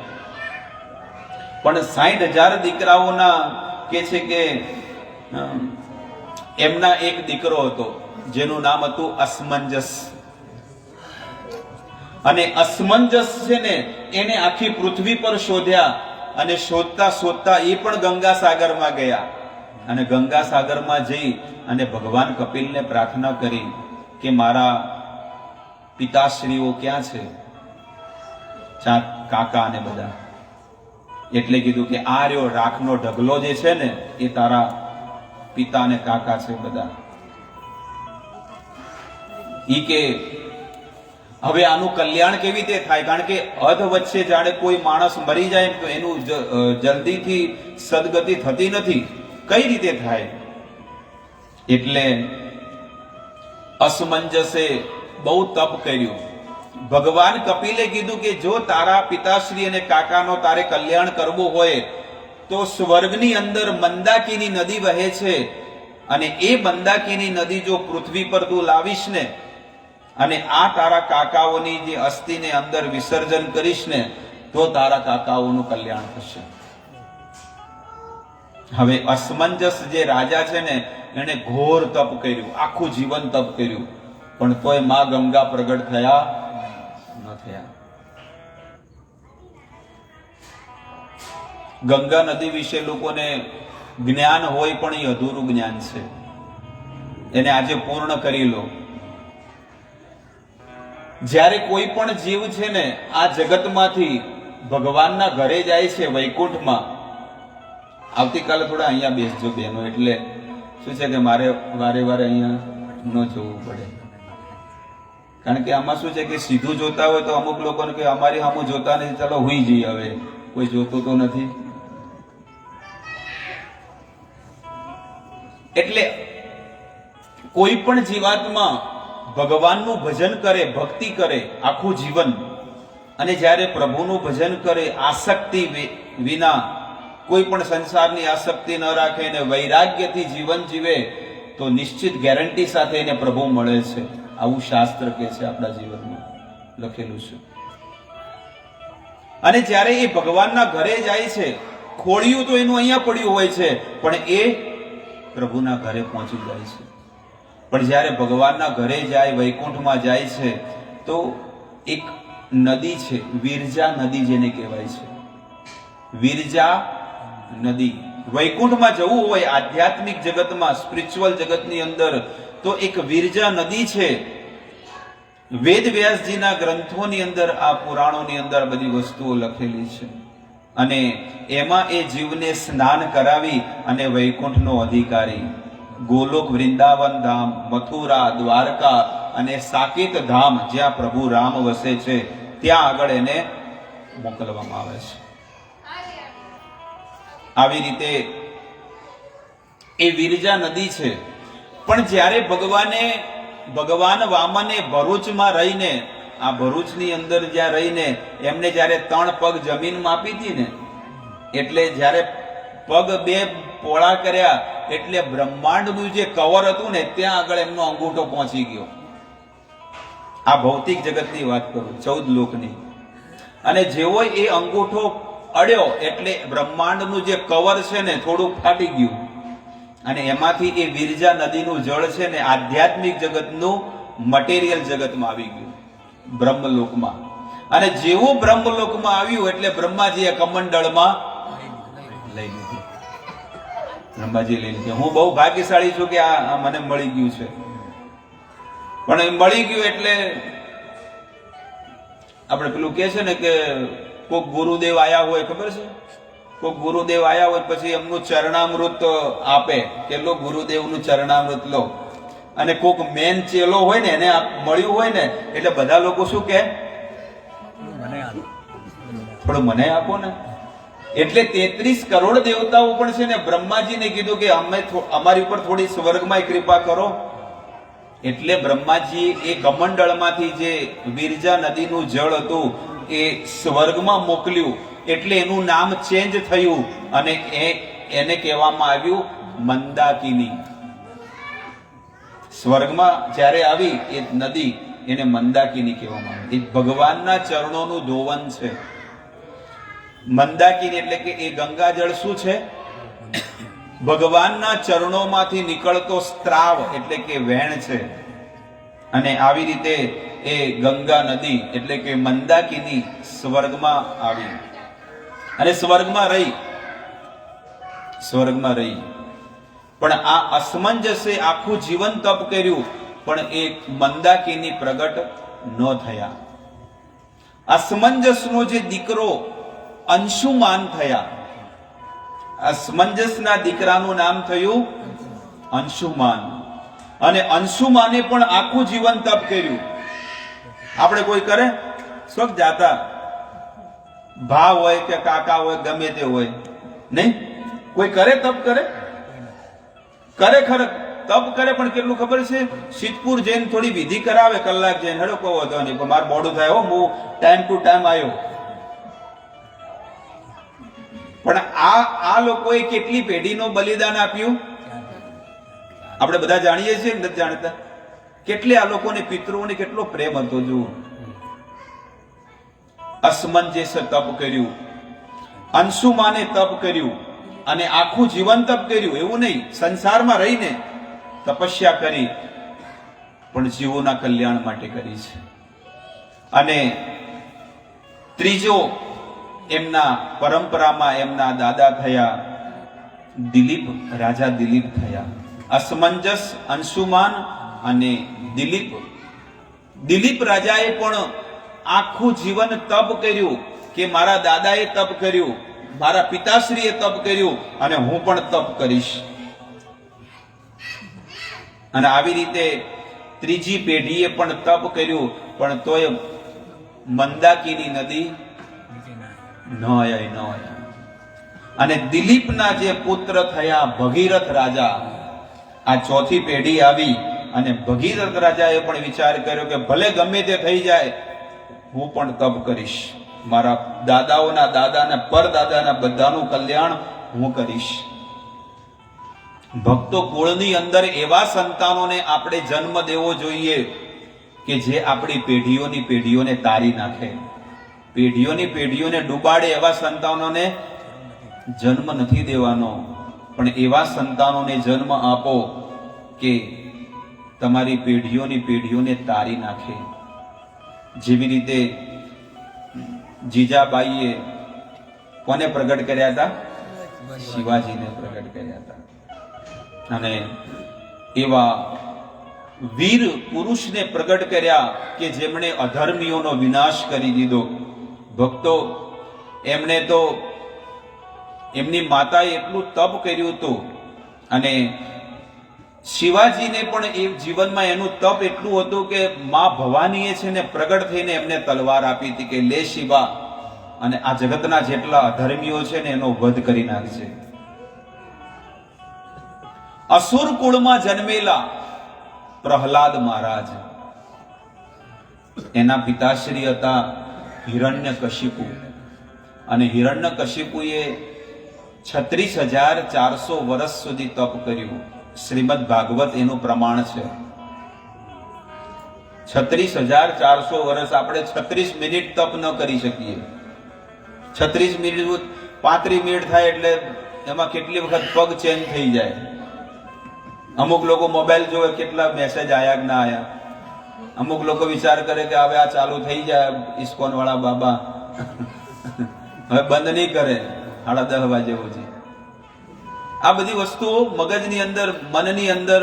પણ 60,000 દીકરાઓના કે છે કે એમના એક દીકરો હતો જેનું નામ હતું અસમંજસ. અને અસમંજસ છે ને એને આખી પૃથ્વી પર શોધ્યા. અને શોધતા શોધતા એ પણ ગંગા સાગરમાં ગયા. અને ગંગા સાગરમાં જઈ અને ભગવાન કપિલને પ્રાર્થના કરી કે મારા પિતાશ્રીઓ ક્યાં છે, કાકા અને બધા. એટલે કીધું કે આ રહ્યો રાખનો ઢગલો જે છે ને એ તારા પિતા અને કાકા છે બધા. ઈ કે હવે આનું કલ્યાણ કેવી રીતે થાય? કારણ કે અધ વચ્ચે જાણે કોઈ માણસ મરી જાય તો એનું જલ્દીથી સદગતિ થતી નથી. કઈ રીતે થાય? એટલે અસમંજસે બહુ તપ કર્યું. ભગવાન કપિલે કીધું કે જો તારા પિતાશ્રી અને કાકાનો તારે કલ્યાણ કરવું હોય તો સ્વર્ગની અંદર મંદાકીની નદી વહે છે, અને એ મંદાકીની નદી જો પૃથ્વી પર તું લાવીશ ને અને આ તારા કાકાઓની જે અસ્થિને અંદર વિસર્જન કરીશ ને તો તારા કાકાઓનું કલ્યાણ થશે. હવે અસમંજસ જે રાજા છે ને એને ઘોર તપ કર્યું, આખું જીવન તપ કર્યું, પણ તોય માં ગંગા પ્રગટ થયા ન થયા. ગંગા નદી વિશે લોકોને જ્ઞાન હોય પણ એ અધૂરું જ્ઞાન છે. એને આજે પૂર્ણ કરી લો. જ્યારે કોઈ પણ જીવ છે ને આ જગતમાંથી ભગવાનના ઘરે જાય છે વૈકુંઠમાં, આવતીકાલે થોડા અહીંયા બેસજો બહેનો, એટલે શું છે કે મારે વારે વારે અહીંયા ન જોવું પડે. કારણ કે આમાં શું છે કે સીધું જોતા હોય તો અમુક લોકોને કે અમારી સામું જોતા નથી, ચાલો હુઈ જઈએ, હવે કોઈ જોતું તો નથી. એટલે કોઈ પણ જીવાત્મા ભગવાનનું ભજન કરે, ભક્તિ કરે આખું જીવન, અને જ્યારે પ્રભુનું ભજન કરે આસક્તિ વિના, કોઈ પણ સંસારની આસક્તિ ન રાખે અને વૈરાગ્યથી જીવન જીવે, તો નિશ્ચિત ગેરંટી સાથે એને પ્રભુ મળે છે. આવું શાસ્ત્ર કહે છે, આપણા જીવનમાં લખેલું છે. અને જ્યારે એ ભગવાનના ઘરે જાય છે, ખોળિયું તો એનું અહીંયા પડ્યું હોય છે, પણ એ પ્રભુના ઘરે પહોંચી જાય છે. પણ જ્યારે ભગવાનના ઘરે જાય, વૈકુંઠમાં જાય છે, તો એક નદી છે, વિરજા નદી જેને કહેવાય છે. વિરજા નદી. વૈકુંઠમાં જવું હોય આધ્યાત્મિક જગતમાં, સ્પિરિચ્યુઅલ જગતની અંદર, તો એક વિરજા નદી છે. વેદ વ્યાસજીના ગ્રંથોની અંદર, આ પુરાણોની અંદર બધી વસ્તુઓ લખેલી છે, અને એમાં એ જીવને સ્નાન કરાવી અને વૈકુંઠનો અધિકારી, ગોલોક, વૃંદાવન ધામ, મથુરા, દ્વારકા અને સાકેત ધામ, જ્યાં પ્રભુ રામ વસે છે, ત્યાં આગળ એને મોકલવામાં આવે છે. આવી રીતે એ વિરજા નદી છે. પણ જ્યારે ભગવાન વામને ભરૂચમાં રહીને, આ ભરૂચની અંદર જ્યાં રહીને એમને જ્યારે 3 પગ જમીનમાં આપી હતી ને, એટલે જ્યારે પગ 2 પોળા કર્યા, એટલે બ્રહ્માંડનું જે કવર હતું ને, ત્યાં આગળ એમનો અંગૂઠો પહોંચી ગયો. આ ભૌતિક જગતની વાત કરું, 14 લોકની. અને જેવો એ અંગૂઠો અડ્યો એટલે બ્રહ્માંડનું જે કવર છે ને, થોડું ફાટી ગયું, અને એમાંથી એ વિરજા નદીનું જળ છે ને, આધ્યાત્મિક જગતનું મટીરિયલ જગતમાં આવી ગયું, બ્રહ્મલોકમાં. અને જેવું બ્રહ્મલોકમાં આવ્યું એટલે બ્રહ્માજીએ કમંડળમાં લઈ લીધું. બ્રહ્માજી લઈ લીધું. હું બહુ ભાગ્યશાળી છું કે આ મને મળી ગયું છે. પણ એ મળી ગયું એટલે આપણે પેલું કે છે ને કે કોઈક ગુરુદેવ આયા હોય, ખબર છે? કોઈક ગુરુદેવ આયા હોય પછી એમનું ચરણામૃત આપે કે લો ગુરુદેવનું ચરણામૃત લો. અને કોઈક મેન ચેલો હોય ને, એને મળ્યું હોય ને, એટલે બધા લોકો શું કે, થોડું મને આપો ને. એટલે 33 કરોડ દેવતાઓ પણ છે ને, બ્રહ્માજીને કીધું કે અમારી ઉપર થોડી સ્વર્ગમાં કૃપા કરો. એટલે બ્રહ્માજી એ કમંડળમાંથી જે વિરજા નદીનું જળ હતું એ સ્વર્ગમાં મોકલ્યું, એટલે એનું નામ ચેન્જ થયું, અને એને કહેવામાં આવ્યું મંદાકિની. સ્વર્ગમાં જ્યારે આવી એ નદી, એને મંદાકિની કહેવામાં આવે. એ ભગવાનના ચરણોનું ધોવન છે. મંદાકિની એટલે કે એ ગંગાજળ શું છે? ભગવાનના ચરણોમાંથી નીકળતો સ્ત્રાવ એટલે કે વેણ છે. અને આવી રીતે એ ગંગા નદી એટલે કે મંદાકિની સ્વર્ગમાં આવી અને સ્વર્ગમાં રહી. પણ આ અસમંજસે આખું જીવન તપ કર્યું, પણ એ મંદાકિની પ્રગટ ન થયા. અસમંજસનો જે દીકરો અંશુમાન થયા. અસમંજસના દીકરાનું નામ થયું અંશુમાન. અને અંશુમાને પણ આખું જીવન તપ કર્યું. આપણે કોઈ કરે સ્વક જાતા, ભાવ હોય કે કાકા હોય, ગમે તે હોય, નહીં? કોઈ કરે તપ કરે ખરે તપ કરે, પણ કેટલું ખબર છે? સિદ્ધપુર જઈને થોડી વિધિ કરાવે, કલાક જઈને, હેડો કહો હતો નહીં, પણ મારું મોડું થાય, હું ટાઈમ ટુ ટાઈમ આવ્યો. પણ આ લોકોએ કેટલી પેઢીનું બલિદાન આપ્યું આપણે બધા જાણીએ છીએ, નથી જાણતા? કેટલે આ લોકોને પિતૃઓને કેટલો પ્રેમ હતો. જુઓ, અસમંજસે તપ કર્યું, અંશુમાને તપ કર્યું, અને આખું જીવન તપ કર્યું. એવું નહીં સંસારમાં રહીને તપસ્યા કરી, પણ જીવોના કલ્યાણ માટે કરી છે. અને ત્રીજો એમના પરંપરામાં એમના દાદા થયા દિલીપ, રાજા દિલીપ થયા. અસમંજસ, અંશુમાન અને દિલીપ રાજાએ પણ આખું જીવન તપ કર્યું કે મારા દાદાએ તપ કર્યું, મારા પિતાશ્રીએ તપ કર્યું, અને હું પણ તપ કરીશ. અને આવી રીતે ત્રીજી પેઢીએ પણ તપ કર્યું, પણ તોય મંદાકિની નદી ન આયા. અને દિલીપના જે પુત્ર થયા ભગીરથ રાજા, આ ચોથી પેઢી આવી અને ભગીરથ રાજાએ પણ વિચાર કર્યો કે ભલે ગમે તે થઈ જાય, હું પણ તપ કરીશ, મારા દાદાઓના દાદાના પરદાદાના બધાનું કલ્યાણ હું કરીશ. ભક્તો, કુળની અંદર એવા સંતાનોને આપણે જન્મ દેવો જોઈએ કે જે આપણી પેઢીઓની પેઢીઓને તારી નાખે, પેઢીઓની પેઢીઓને ડૂબાડે. એવા સંતાનોને જન્મ નથી દેવાનો, પણ એવા સંતાનોને જન્મ આપો કે તમારી પેઢીઓની પેઢીઓને તારી નાખે. જેવી રીતે જીજાબાઈએ કોને પ્રગટ કર્યા હતા? શિવાજીને પ્રગટ કર્યા હતા. અને એવા વીર પુરુષને પ્રગટ કર્યા કે જેમણે અધર્મીઓનો વિનાશ કરી દીધો. ભક્તો, એમણે તો એમની માતાએ એટલું તપ કર્યું હતું, અને શિવાજીને પણ એ જીવનમાં એનું તપ એટલું હતું કે માં ભવાનીએ છે ને પ્રગટ થઈને એમને તલવાર આપી હતી કે લે શિવા, અને આ જગતના જેટલા અધર્મીઓ છે ને એનો વધ કરી નાખશે. અસુર કુળમાં જન્મેલા પ્રહલાદ મહારાજ, એના પિતાશ્રી હતા હિરણ્યકશિપુ, અને હિરણ્યકશિપુએ 36,400 વર્ષ સુધી તપ કર્યું. શ્રીમદ ભાગવત એનું પ્રમાણ છે. 36,400 વર્ષ. આપણે 36 મિનિટ તપ ન કરી શકીએ. 36 મિનિટ 35 મિનિટ થાય એટલે એમાં કેટલી વખત પગ ચેન્જ થઈ જાય. અમુક લોકો મોબાઈલ જોવે, કેટલા મેસેજ આયા કે ના આયા. અમુક લોકો વિચાર કરે કે હવે આ ચાલુ થઈ જાય, ઇસ્કોન વાળા બાબા હવે બંધ નહીં કરે 10:30 વાગે પછી. આ બધી વસ્તુઓ મગજની અંદર, મનની અંદર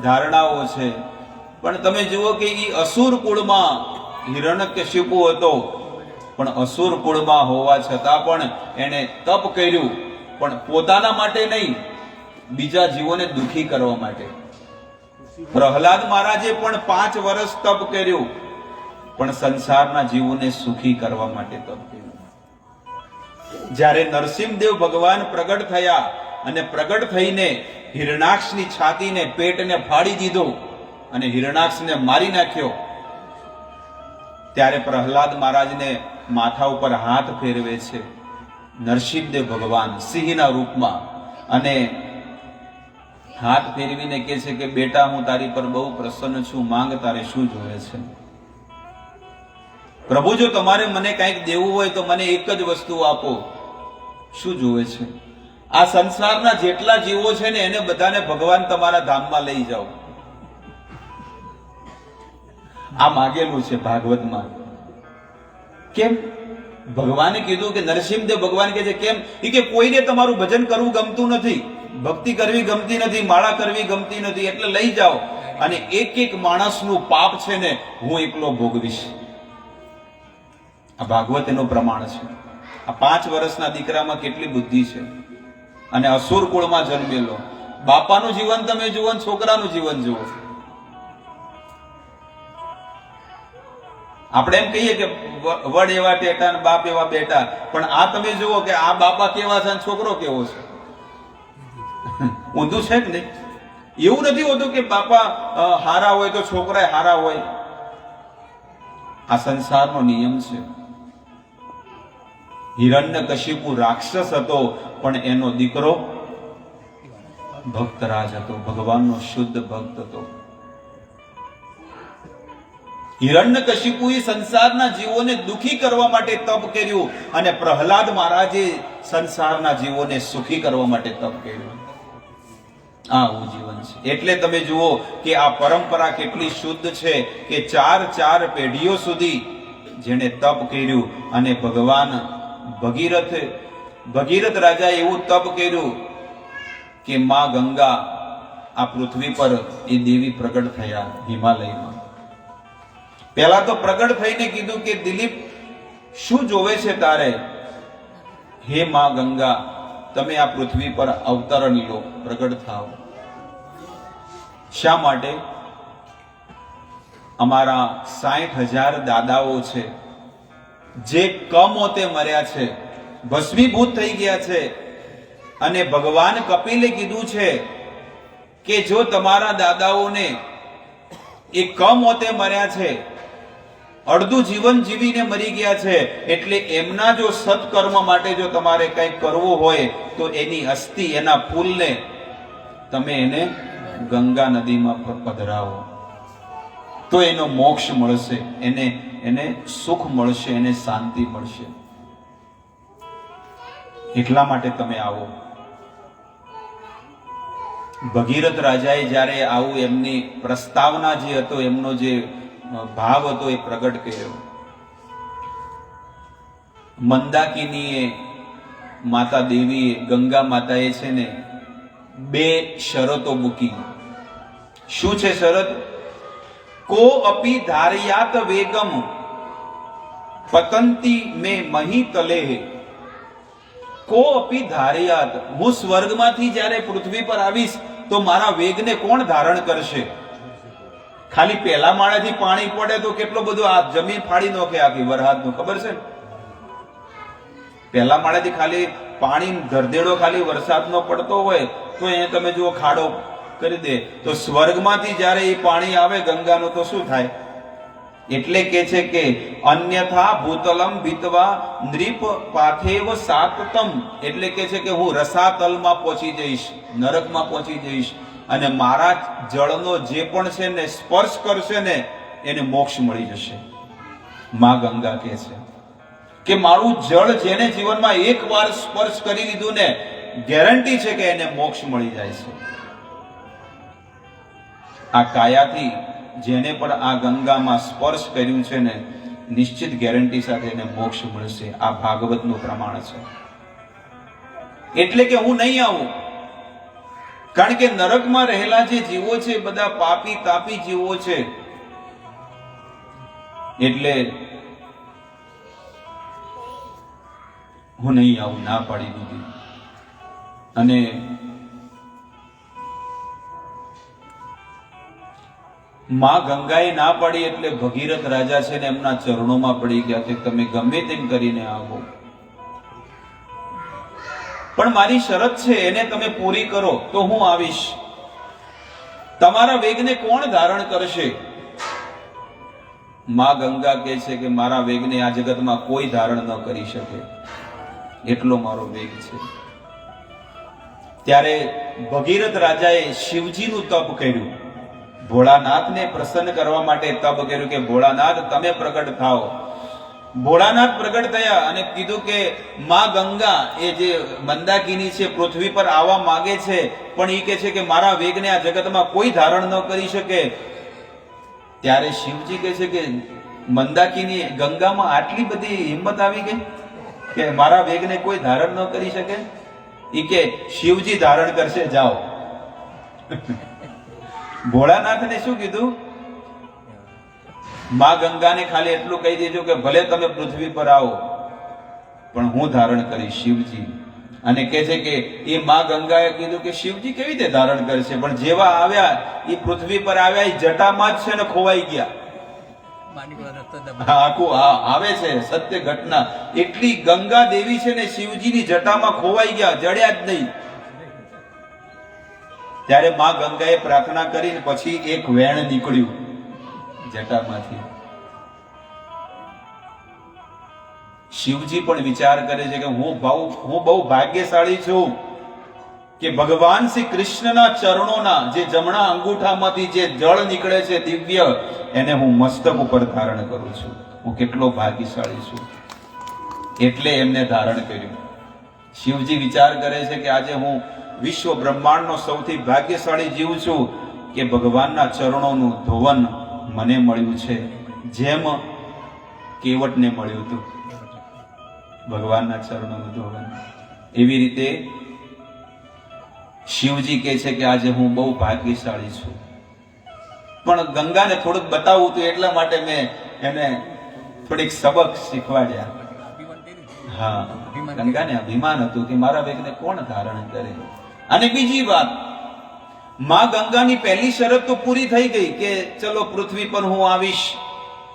ધારણાઓ છે. પણ તમે જુઓ કે એ અસુર કુળમાં હિરણ્યકશિપુ હતો, પણ અસુર કુળમાં હોવા છતાં પણ એને તપ કર્યું, પણ પોતાના માટે નહીં, બીજા જીવોને દુખી કરવા માટે. પ્રહલાદ મહારાજે પણ 5 વર્ષ તપ કર્યું, પણ સંસારના જીવોને સુખી કરવા માટે તપ કર્યું. જ્યારે નરસિંહદેવ ભગવાન પ્રગટ થયા અને પ્રગટ થઈને હિરણાક્ષની છાતીને, પેટને ફાડી દીધો અને હિરણાક્ષને મારી નાખ્યો, ત્યારે પ્રહલાદ મહારાજને માથા ઉપર હાથ ફેરવે છે નરસિંહદેવ ભગવાન સિંહના રૂપમાં, અને હાથ ફેરવીને કહે છે કે બેટા, હું તારી પર બહુ પ્રસન્ન છું, માંગ, તારે શું જોઈએ છે? પ્રભુ, જો તમારે મને કંઈક દેવું હોય તો મને એક જ વસ્તુ આપો. શું જોવે છે? આ સંસારના જેટલા જીવો છે ને એને બધાને ભગવાન તમારા ધામમાં લઈ જાઓ. આ માગેલું છે ભાગવતમાં. કેમ? ભગવાને કીધું કે નરસિંહદેવ ભગવાન કહે છે કેમ? કે કોઈને તમારું ભજન કરવું ગમતું નથી, ભક્તિ કરવી ગમતી નથી, માળા કરવી ગમતી નથી, એટલે લઈ જાઓ, અને એક એક માણસનું પાપ છે ને હું એકલો ભોગવીશ. આ ભાગવત એનું પ્રમાણ છે. આ 5 વર્ષના દીકરામાં કેટલી બુદ્ધિ છે, અને અસુર કુળમાં જન્મેલો. બાપાનું જીવન તમે જુઓ, છોકરાનું જીવન જુઓ. આપણે એમ કહીએ કે વડ એવા ટેટા ને બાપ એવા બેટા, પણ આ તમે જુઓ કે આ બાપા કેવા છે અને છોકરો કેવો છે. ઊંધું છે કે નહીં? એવું નથી હોતું કે બાપા હારા હોય તો છોકરા હારા હોય. આ સંસારનો નિયમ છે. હિરણ્યકશિપુ રાક્ષસ હતો, પણ એનો દીકરો ભક્તરાજ હતો, ભગવાનનો શુદ્ધ ભક્ત હતો. હિરણ્યકશિપુએ સંસારના જીવોને દુખી કરવા માટે તપ કર્યું, અને પ્રહલાદ મહારાજે સંસારના જીવોને સુખી કરવા માટે તપ કર્યું. આવું જીવન છે. એટલે તમે જુઓ કે આ પરંપરા કેટલી શુદ્ધ છે કે 4 પેઢીઓ સુધી જેણે તપ કર્યું, અને ભગવાન ભગીરથ રાજા એવું તપ કર્યું કે માં ગંગા આ પૃથ્વી પર એ દેવી પ્રગટ થયા હિમાલયમાં. પહેલા તો પ્રગટ થઈને કીધું કે દિલીપ, શું જોવે છે તારે? હે માં ગંગા, તમે આ પૃથ્વી પર અવતરણ લો, પ્રગટ થાઓ. શા માટે? અમારા 60,000 દાદાઓ છે જે કમોતે મર્યા છે, ભસ્મીભૂત થઈ ગયા છે, અને ભગવાન કપિલે કીધું છે કે જો તમારા દાદાઓને એ કમોતે મર્યા છે, અડધું જીવન જીવીને મરી ગયા છે. એટલે એમના જો સત્કર્મ માટે જો તમારે કંઈક કરવું હોય તો એની અસ્થિ, એના ફૂલને તમે એને ગંગા નદીમાં પધરાવો તો એનો મોક્ષ મળશે, એને સુખ મળશે, એને શાંતિ મળશે. એટલા માટે તમે આવો. ભગીરથ રાજાએ જ્યારે આવું એમની પ્રસ્તાવના જે હતો, એમનો જે ભાવ હતો એ પ્રગટ કર્યો. મંદાકિનીએ, માતા દેવીએ, ગંગા માતાએ છે ને 2 શરતો મૂકી. શું છે શરત? કો અપી ધારયાત વેગમ પતંતી મે મહી તલે. કો અપી ધારયાત, હું સ્વર્ગમાંથી જ્યારે પૃથ્વી પર આવીશ તો મારા વેગને કોણ ધારણ કરશે? ખાલી પહેલા માળેથી પાણી પડે તો કેટલો બધો આ જમીન ફાડી નાખે આખી વરસાદનું, ખબર છે? પહેલા માળેથી ખાલી પાણી ધરધેડો ખાલી વરસાદનો પડતો હોય તો એ તમે જુઓ ખાડો કરી દે. તો સ્વર્ગમાંથી જ્યારે એ પાણી આવે ગંગાનું તો શું થાય? એટલે કે છે કે અન્યથા ભૂતલમ ભીતવા નૃપ પાથેવ સાતતમ, એટલે કે છે કે હું રસાતલમાં પહોંચી જઈશ, નરકમાં પહોંચી જઈશ, અને મારા જળનો જે પણ છે ને સ્પર્શ કરશે ને એને મોક્ષ મળી જશે. માં ગંગા કહે છે કે મારું જળ જેને જીવનમાં એકવાર સ્પર્શ કરી લીધું ને, ગેરંટી છે કે એને મોક્ષ મળી જાય છે. આ કાયાથી જેને પણ આ ગંગામાં સ્પર્શ કર્યું છે ને, નિશ્ચિત ગેરંટી સાથે એને મોક્ષ મળશે. આ ભાગવતનું પ્રમાણ છે. એટલે કે હું નહીં આવું, કારણ કે નરકમાં રહેલા જે જીવો છે બધા પાપી તાપી જીવો છે. એટલે હું નહીં આવું, ના પાડી દીધી. અને માં ગંગાએ ના પાડી એટલે ભગીરથ રાજા છે ને એમના ચરણોમાં પડી ગયા કે તમે ગમે તેમ કરીને આવો, પણ મારી શરત છે એને તમે પૂરી કરો તો હું આવીશ. તમારા વેગને કોણ ધારણ કરશે? માં ગંગા કહે છે કે મારા વેગને આ જગતમાં કોઈ ધારણ ન કરી શકે, એટલો મારો વેગ છે. ત્યારે ભગીરથ રાજાએ શિવજીનું તપ કર્યું, ભોળાનાથને પ્રસન્ન કરવા માટે તપ કર્યું કે ભોળાનાથ તમે પ્રગટ થાઓ. ભોળાનાથ પ્રગટ થયા અને કીધું કે માં ગંગા એ જે મંદાકિની છે પૃથ્વી પર આવવા માંગે છે, પણ એ કહે છે કે મારા વેગને આ જગતમાં કોઈ ધારણ ન કરી શકે. ત્યારે શિવજી કહે છે કે મંદાકિની ગંગામાં આટલી બધી હિંમત આવી ગઈ કે મારા વેગને કોઈ ધારણ ન કરી શકે? એ કે શિવજી ધારણ કરશે, જાઓ. ભોળાનાથને શું કીધું? માં ગંગાને ખાલી એટલું કહી દેજો કે ભલે તમે પૃથ્વી પર આવો પણ હું ધારણ કરીશ, શિવજી. અને કહે છે કે એ માં ગંગાએ કીધું કે શિવજી કેવી રીતે ધારણ કરશે? પણ જેવા આવ્યા એ પૃથ્વી પર આવ્યા, એ જટામાં જ છે ને ખોવાઈ ગયા. આખું આવે છે સત્ય ઘટના. એટલી ગંગા દેવી છે ને શિવજીની જટામાં ખોવાઈ ગયા, જડ્યા જ નહીં. ત્યારે માં ગંગાએ પ્રાર્થના કરીને પછી એક વેણ નીકળ્યું જટામાંથી. શિવજી પણ વિચાર કરે છે કે હું બહુ ભાગ્યશાળી છું કે ભગવાન શ્રી કૃષ્ણના ચરણોના જે જમણા અંગૂઠામાંથી જે જળ નીકળે છે દિવ્ય, એને હું મસ્તક ઉપર ધારણ કરું છું. હું કેટલો ભાગ્યશાળી છું. એટલે એમને ધારણ કર્યું. શિવજી વિચાર કરે છે કે આજે હું વિશ્વ બ્રહ્માંડનો સૌથી ભાગ્યશાળી જીવ છું કે ભગવાનના ચરણોનું ધોવન મને મળ્યું છે, જેમ કેવટને મળ્યું હતું ભગવાનના ચરણોનું ધોવન. એવી રીતે શિવજી કહે છે કે આજે હું બહુ ભાગ્યશાળી છું. પણ ગંગાને થોડુંક બતાવવું હતું એટલા માટે મેં એને થોડીક સબક શીખવાડ્યા. હા, ગંગાને અભિમાન હતું કે મારા વેગને કોણ ધારણ કરે. અને બીજી વાત, માં ગંગાની પહેલી શરત તો પૂરી થઈ ગઈ કે ચલો પૃથ્વી પર હું આવીશ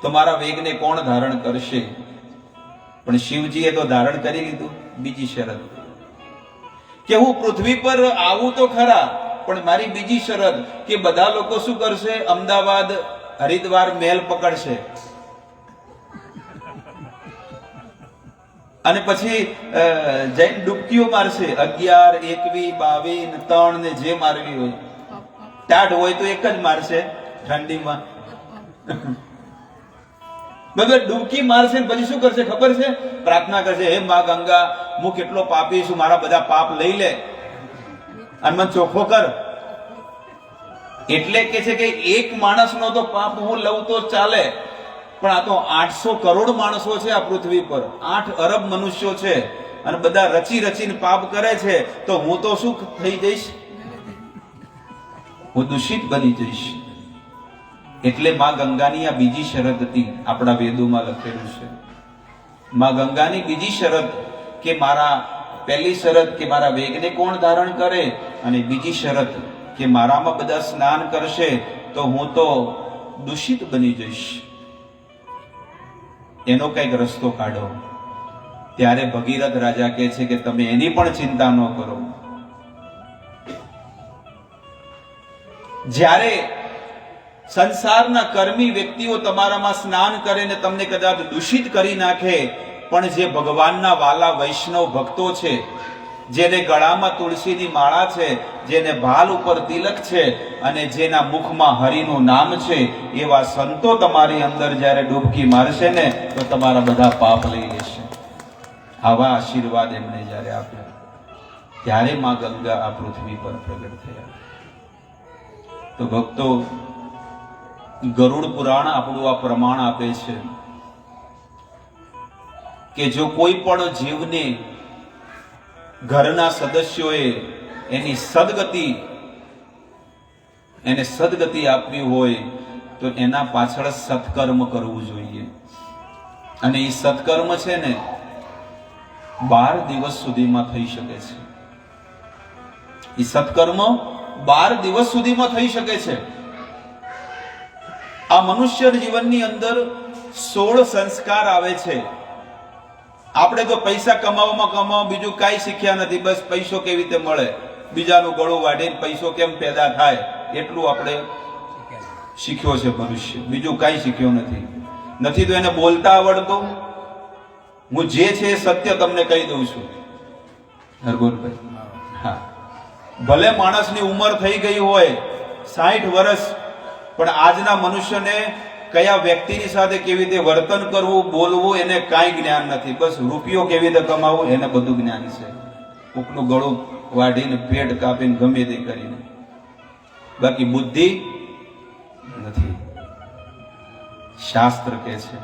તો મારા વેગને કોણ ધારણ કરશે. પણ શિવજીએ તો ધારણ કરી લીધું. બીજી શરત કે હું પૃથ્વી પર આવું તો ખરા, પણ મારી બીજી શરત કે બધા લોકો શું કરશે, અમદાવાદ હરિદ્વાર મેલ પકડશે અને પછી જઈને ડૂબકીઓ મારશે 11, 21, 22, 3 ને જે મારવી હોય. ટાઢ હોય તો એક જ મારશે ઠંડીમાં. બરાબર, ડૂબકી મારશે ને પછી શું કરશે ખબર છે? પ્રાર્થના કરશે, હે મા ગંગા, હું કેટલો પાપી છું, મારા બધા પાપ લઈ લે અને મને ચોખ્ખો કર. એટલે કે છે કે એક માણસનો તો પાપ હું લઉં તો ચાલે, પણ આ તો 800 કરોડ માણસો છે આ પૃથ્વી પર, 8 અરબ મનુષ્યો છે અને બધા રચી રચીને પાપ કરે છે, તો હું તો શું થઈ જઈશ? હું દૂષિત બની જઈશ. એટલે માં ગંગાની આ બીજી શરત હતી, આપણા વેદોમાં લખેલું છે. માં ગંગાની બીજી શરત કે મારા, પહેલી શરત કે મારા વેગને કોણ ધારણ કરે, અને બીજી શરત કે મારામાં બધા સ્નાન કરશે તો હું તો દૂષિત બની જઈશ. એનો કઈક રસ્તો કાઢો. ત્યારે ભગીરથ રાજા કહે છે કે તમે એની પણ ચિંતા ન કરો. જ્યારે સંસારના કર્મી વ્યક્તિઓ તમારામાં સ્નાન કરે ને તમને કદાચ દૂષિત કરી નાખે, પણ જે ભગવાનના વાલા વૈષ્ણવ ભક્તો છે, જેને ગળામાં તુલસીની માળા છે, જેને ભાલ ઉપર તિલક છે અને જેના મુખમાં હરિનું નામ છે, એવા સંતો તમારી અંદર જ્યારે ડૂબકી મારશે ને તો તમારા બધા પાપ લઈ લેશે. આવા આશીર્વાદ એમણે જ્યારે આપ્યા, ત્યારે માં ગંગા આ પૃથ્વી પર પ્રગટ થયા. તો ભક્તો, ગરુડ પુરાણ આપણું આ પ્રમાણ આપે છે કે જો કોઈ પણ જીવને ઘરના સદસ્યોએ એની સદગતિ આપવી હોય તો એના પાછળ સત્કર્મ કરવું જોઈએ. અને એ સત્કર્મ છે ને 12 દિવસ સુધીમાં થઈ શકે છે. એ સત્કર્મ 12 દિવસ સુધીમાં થઈ શકે છે. આ મનુષ્ય જીવનની અંદર 16 સંસ્કાર આવે છે. આપણે તો પૈસા કમાવામાં બીજું કાંઈ શીખ્યા નથી. બસ પૈસો કેવી રીતે મળે, બીજાનું ગળું વાઢીને પૈસો કેમ પેદા થાય, એટલું આપણે શીખ્યો છે મનુષ્ય. બીજું કાંઈ શીખ્યો નથી તો એને બોલતા આવડતું. હું જે છે એ સત્ય તમને કહી દઉં છું હરગોનભાઈ. હા, ભલે માણસની ઉંમર થઈ ગઈ હોય 60 વર્ષ, પણ આજના મનુષ્યને કયા વ્યક્તિની સાથે કેવી રીતે વર્તન કરવું, બોલવું, એને કાંઈ જ્ઞાન નથી. બસ રૂપિયો કેવી રીતે કમાવો એને બધું જ્ઞાન છે. કોકનું ગળું વાઢીને, પેટ કાપીને, ગમે તે કરીને, બાકી બુદ્ધિ નથી. શાસ્ત્ર કહે છે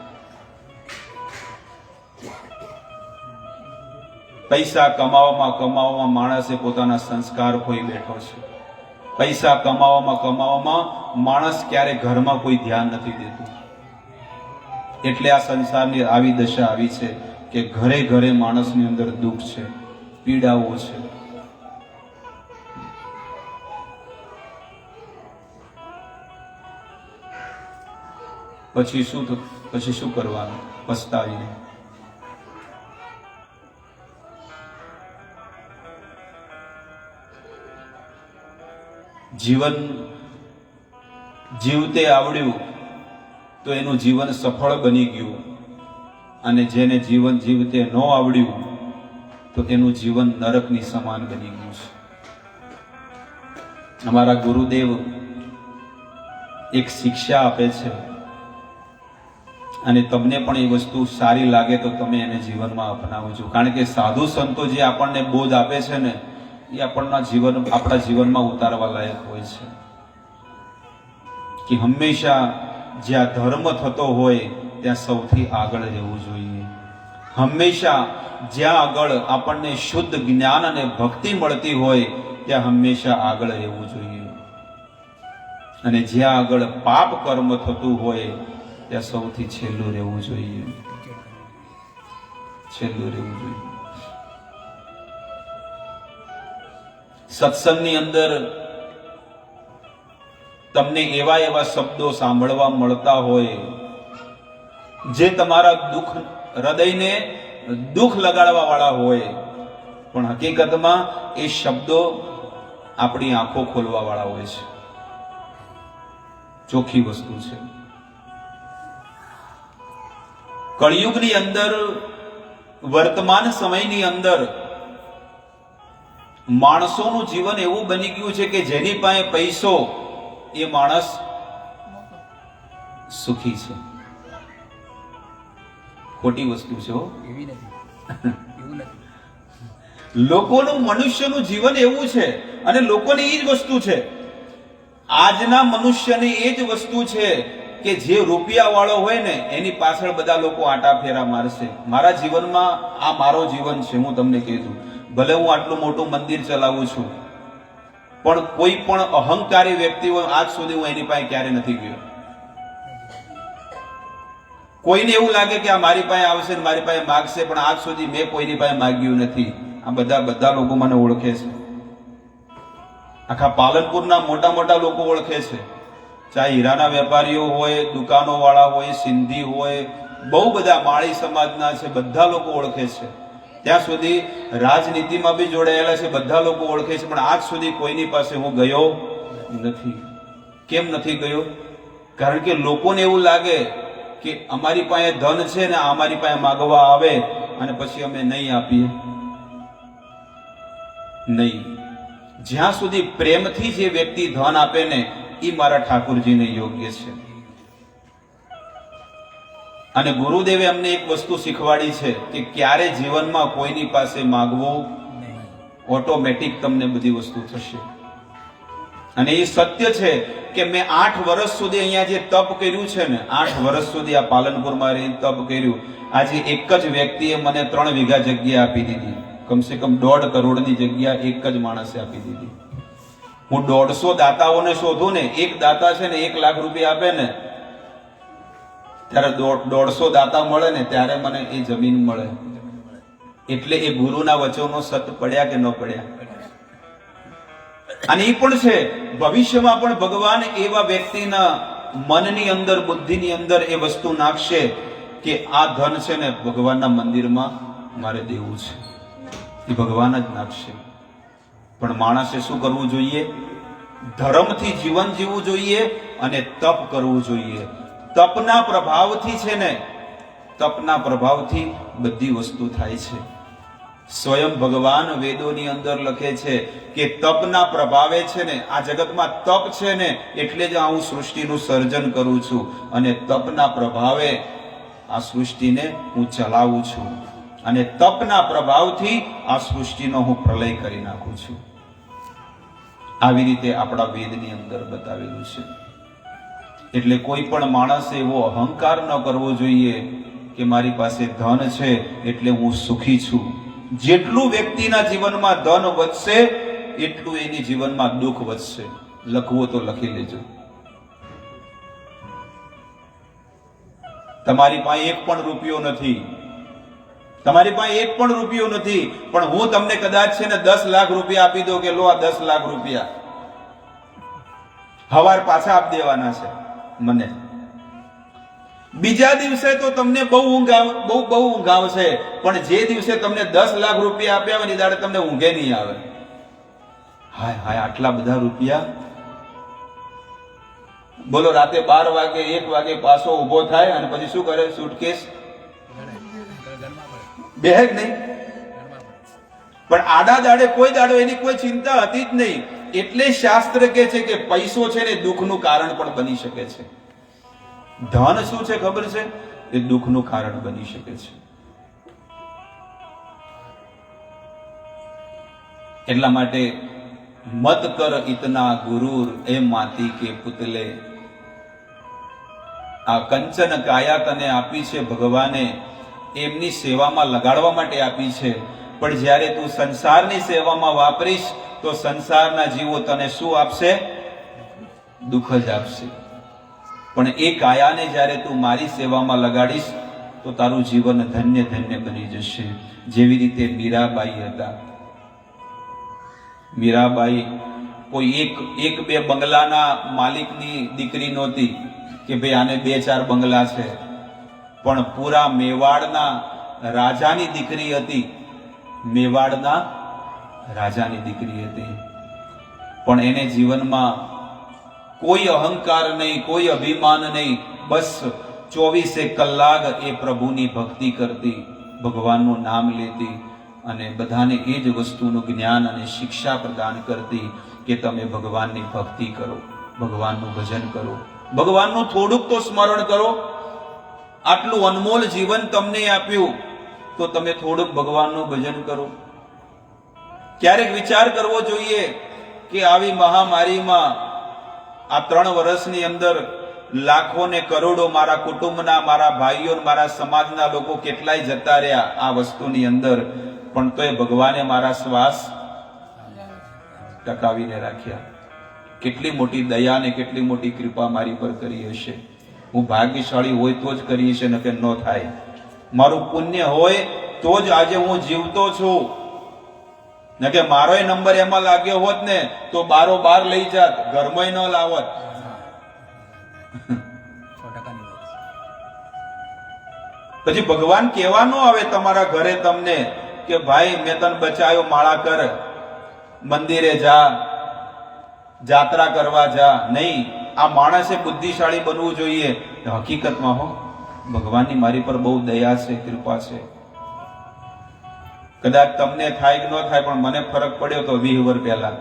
પૈસા કમાવામાં માણસે પોતાના સંસ્કાર ખોઈ બેઠો છે. પૈસા કમાવામાં માણસ ક્યારે ઘરમાં કોઈ ધ્યાન નથી દેતું. એટલે આ સંસારની આવી દશા આવી છે કે ઘરે ઘરે માણસની અંદર દુઃખ છે, પીડાઓ છે. પછી શું કરવાનું? પસ્તાવીને જીવન જીવતે આવડ્યું તો એનું જીવન સફળ બની ગયું, અને જેને જીવન જીવતે ન આવડ્યું તો એનું જીવન નરકની સમાન બની ગયું છે. અમારા ગુરુદેવ એક શિક્ષા આપે છે, અને તમને પણ એ વસ્તુ સારી લાગે તો તમે એને જીવનમાં અપનાવજો. કારણ કે સાધુ સંતો જે આપણને બોધ આપે છે ને, એ આપણા જીવનમાં ઉતારવા લાયક હોય છે. કે હંમેશા જ્યાં ધર્મ થતો હોય ત્યાં સૌથી આગળ રહેવું જોઈએ. હંમેશા જ્યાં આગળ આપણને શુદ્ધ જ્ઞાન અને ભક્તિ મળતી હોય ત્યાં હંમેશા આગળ રહેવું જોઈએ. અને જ્યાં આગળ પાપ કર્મ થતું હોય ત્યાં સૌથી છેલ્લું રહેવું જોઈએ. સત્સંગની અંદર તમને એવા શબ્દો સાંભળવા મળતા હોય જે તમારા હૃદયને દુઃખ લગાડવા વાળા હોય, પણ હકીકતમાં એ શબ્દો આપણી આંખો ખોલવા વાળા હોય છે. ચોખ્ખી વસ્તુ છે. કળિયુગની અંદર, વર્તમાન સમયની અંદર માણસોનું જીવન એવું બની ગયું છે કે જેની પાસે પૈસો એ માણસ સુખી છે. ખોટી વસ્તુ છે હો. એવી નથી, એવું નથી. લોકોનું, મનુષ્યનું જીવન એવું છે અને લોકોની એ જ વસ્તુ છે. આજના મનુષ્યની એ જ વસ્તુ છે કે જે રૂપિયા વાળો હોય ને એની પાછળ બધા લોકો આટા ફેરા મારશે. મારા જીવનમાં આ મારો જીવન છે, હું તમને કહી દઉં. ભલે હું આટલું મોટું મંદિર ચલાવું છું, પણ કોઈ પણ અહંકારી વ્યક્તિ હોય આજ સુધી હું એની પાસે ક્યારે નથી ગયો. કોઈને એવું લાગે કે આ મારી પાસે આવશે ને મારી પાસે માગશે, પણ આજ સુધી મેં કોઈની પાસે માગ્યું નથી. આ બધા લોકો મને ઓળખે છે. આખા પાલનપુરના મોટા મોટા લોકો ઓળખે છે. ચાહે હીરાના વેપારીઓ હોય, દુકાનો વાળા હોય, સિંધી હોય, બહુ બધા માળી સમાજના છે, બધા લોકો ઓળખે છે. ત્યાં સુધી રાજનીતિમાં બી જોડાયેલા છે, બધા લોકો ઓળખે છે. પણ આજ સુધી કોઈની પાસે હું ગયો નથી. કેમ નથી ગયો? કારણ કે લોકોને એવું લાગે કે અમારી પાસે ધન છે ને અમારી પાસે માગવા આવે અને પછી અમે નહીં આપીએ. નહીં. જ્યાં સુધી પ્રેમથી જે વ્યક્તિ ધન આપે ને એ મારા ઠાકોરજીને યોગ્ય છે. અને ગુરુદેવે અમને એક વસ્તુ શીખવાડી છે કે ક્યારે જીવનમાં કોઈની પાસે માગવું, ઓટોમેટિક તમને બધી વસ્તુ થશે. અને એ સત્ય છે કે મેં 8 વર્ષ સુધી અહીંયા જે તપ કર્યું છે ને, 8 વર્ષ સુધી આ પાલનપુરમાં રહી તપ કર્યું. આજે એક જ વ્યક્તિએ મને 3 વીઘા જગ્યા આપી દીધી. કમસે કમ 1.5 કરોડની જગ્યા એક જ માણસે આપી દીધી. હું 150 દાતાઓને શોધું ને, એક દાતા છે ને 1 લાખ રૂપિયા આપે ને ત્યારે 150 દાતા મળે ને ત્યારે મને એ જમીન મળે. એટલે એ ગુરુના વચનો સત પડ્યા કે ન પડ્યા? અને એ પણ છે ભવિષ્યમાં પણ ભગવાન એવા વ્યક્તિના મનની અંદર, બુદ્ધિની અંદર એ વસ્તુ નાખશે કે આ ધન છે ને ભગવાનના મંદિરમાં મારે દેવું છે. એ ભગવાન જ નાખશે. પણ માણસે શું કરવું જોઈએ? ધર્મથી જીવન જીવવું જોઈએ અને તપ કરવું જોઈએ. તપના પ્રભાવથી છે ને, તપના પ્રભાવથી બધી વસ્તુ થાય છે. સ્વયં ભગવાન વેદોની અંદર લખે છે કે તપના પ્રભાવે છે ને આ જગતમાં તપ છે ને એટલે જ હું સૃષ્ટિનું સર્જન કરું છું અને તપના પ્રભાવે આ સૃષ્ટિને હું ચલાવું છું અને તપના પ્રભાવથી આ સૃષ્ટિનો હું પ્રલય કરી નાખું છું. આવી રીતે આપણા વેદની અંદર બતાવેલું છે. એટલે કોઈ પણ માણસે એવો અહંકાર ન કરવો જોઈએ કે મારી પાસે ધન છે એટલે હું સુખી છું. જેટલું વ્યક્તિના જીવનમાં ધન વધશે એટલું એની જીવનમાં દુઃખ વધશે. લખવું તો લખી લેજો. તમારી પાસે 1 પણ રૂપિયો નથી, તમારી પાસે 1 પણ રૂપિયો નથી, પણ હું તમને કદાચ છે ને 10 લાખ રૂપિયા આપી દઉં કે લો આ 10 લાખ રૂપિયા હવાર પાછા આપી દેવાના છે મને. બીજા દિવસે તો તમને બહુ ઊંઘ આવશે, પણ જે દિવસે તમને 10 લાખ રૂપિયા આપ્યા હોય ને દાડે તમને ઊંઘે નહીં આવે. હાય હાય આટલા બધા રૂપિયા. બોલો રાતે 12 વાગે 1 વાગે પાછો ઉભો થાય અને પછી શું કરે? સુટકેસ બેહે જ નહીં. પણ આડા દાડે કોઈ દાડો એની કોઈ ચિંતા હતી જ નહીં. એટલે શાસ્ત્ર કહે છે કે પૈસો છે ને દુઃખનું કારણ પણ બની શકે છે. ધન શું છે ખબર છે? એ દુઃખનું કારણ બની શકે છે. એટલા માટે મત કર ઇતના ગુરુર એ માતી કે પુતલે. આ કંચન કાયા તને આપી છે ભગવાને, એમની સેવામાં લગાડવા માટે આપી છે. પણ જ્યારે તું સંસારની સેવામાં વાપરીશ તો સંસારના જીવો તને શું આપશે? દુઃખ જ આપશે. પણ એ કાયાને જ્યારે તું મારી સેવામાં લગાડીશ તો તારું જીવન ધન્ય ધન્ય બની જશે. જેવી રીતે મીરાબાઈ હતા. મીરાબાઈ કોઈ એક બે બંગલાના માલિકની દીકરી નહોતી કે ભાઈ આને 2-4 બંગલા છે, પણ પૂરા મેવાડના રાજાની દીકરી હતી. મેવાડના રાજાની દીકરી હતી. પણ એને જીવનમાં કોઈ અહંકાર નહીં, કોઈ અભિમાન નહીં. બસ 24 કલાક એ પ્રભુની ભક્તિ કરતી, ભગવાનનું નામ લેતી અને બધાને એ જ વસ્તુનું જ્ઞાન અને શિક્ષા પ્રદાન કરતી કે તમે ભગવાનની ભક્તિ કરો, ભગવાનનું ભજન કરો, ભગવાનનું થોડુંક તો સ્મરણ કરો. આટલું અનમોલ જીવન તમને આપ્યું તો તમે થોડુંક ભગવાનનું ભજન કરો. ક્યારેક વિચાર કરવો જોઈએ કે આવી મહામારીમાં આ 3 વર્ષની અંદર લાખો ને કરોડો મારા કુટુંબના, મારા ભાઈઓ, મારા સમાજના લોકો કેટલાય જતા રહ્યા આ વસ્તુની અંદર, પણ તોય ભગવાને મારા શ્વાસ ટકાવીને રાખ્યા. કેટલી મોટી દયા ને કેટલી મોટી કૃપા મારી પર કરી હશે. હું ભાગ્યશાળી હોય તો જ કરી હશે, નકે ન થાય. મારું પુણ્ય હોય તો જ આજે હું જીવતો છું, નકે મારોય નંબર એમાં લાગ્યો હોત ને તો બારોબાર લઈ જાત, ઘરમાં ન લાવત. પછી ભગવાન કહેવા ન આવે તમારા ઘરે તમને કે ભાઈ મેં તને બચાયો, માળા કર, મંદિરે જા, જાત્રા કરવા જા. નહીં, આ માણસે બુદ્ધિશાળી બનવું જોઈએ. હકીકતમાં ભગવાનની મારી પર બહુ દયા છે, કૃપા છે. કદાચ તમને થાય કે ન થાય, પણ મને ફરક પડ્યો તો 20 વર્ષ પહેલા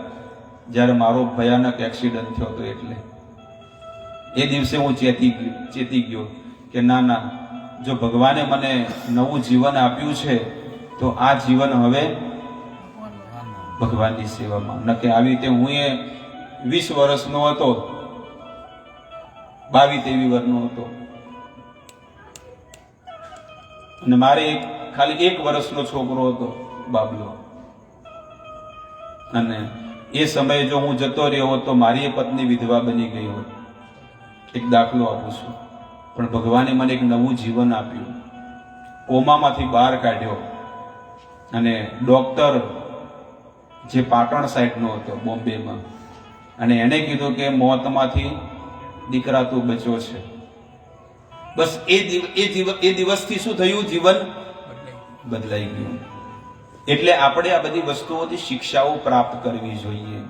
જ્યારે મારો ભયાનક એક્સિડન્ટ થયો હતો. એટલે એ દિવસે હું ચેતી ગયો કે ના ના, જો ભગવાને મને નવું જીવન આપ્યું છે તો આ જીવન હવે ભગવાનની સેવામાં. નકે આવી રીતે હું 20 વર્ષનો હતો, 22-23 વર્ષનો હતો, અને મારે ખાલી 1 વર્ષનો છોકરો હતો, બાબલો. અને એ સમયે જો હું જતો રહ્યો હોત તો મારી એ પત્ની વિધવા બની ગઈ હોત. એક દાખલો આપું છું. પણ ભગવાને મને એક નવું જીવન આપ્યું, કોમામાંથી બહાર કાઢ્યો. અને ડોક્ટર જે પાટણ સાઈડનો હતો, બોમ્બેમાં, અને એને કીધું કે મોતમાંથી દીકરા તું બચ્યો છે. બસ એ દિવસથી શું થયું? જીવન બદલાઈ ગયું. એટલે આપણે આ બધી વસ્તુઓથી શિક્ષાઓ પ્રાપ્ત કરવી જોઈએ.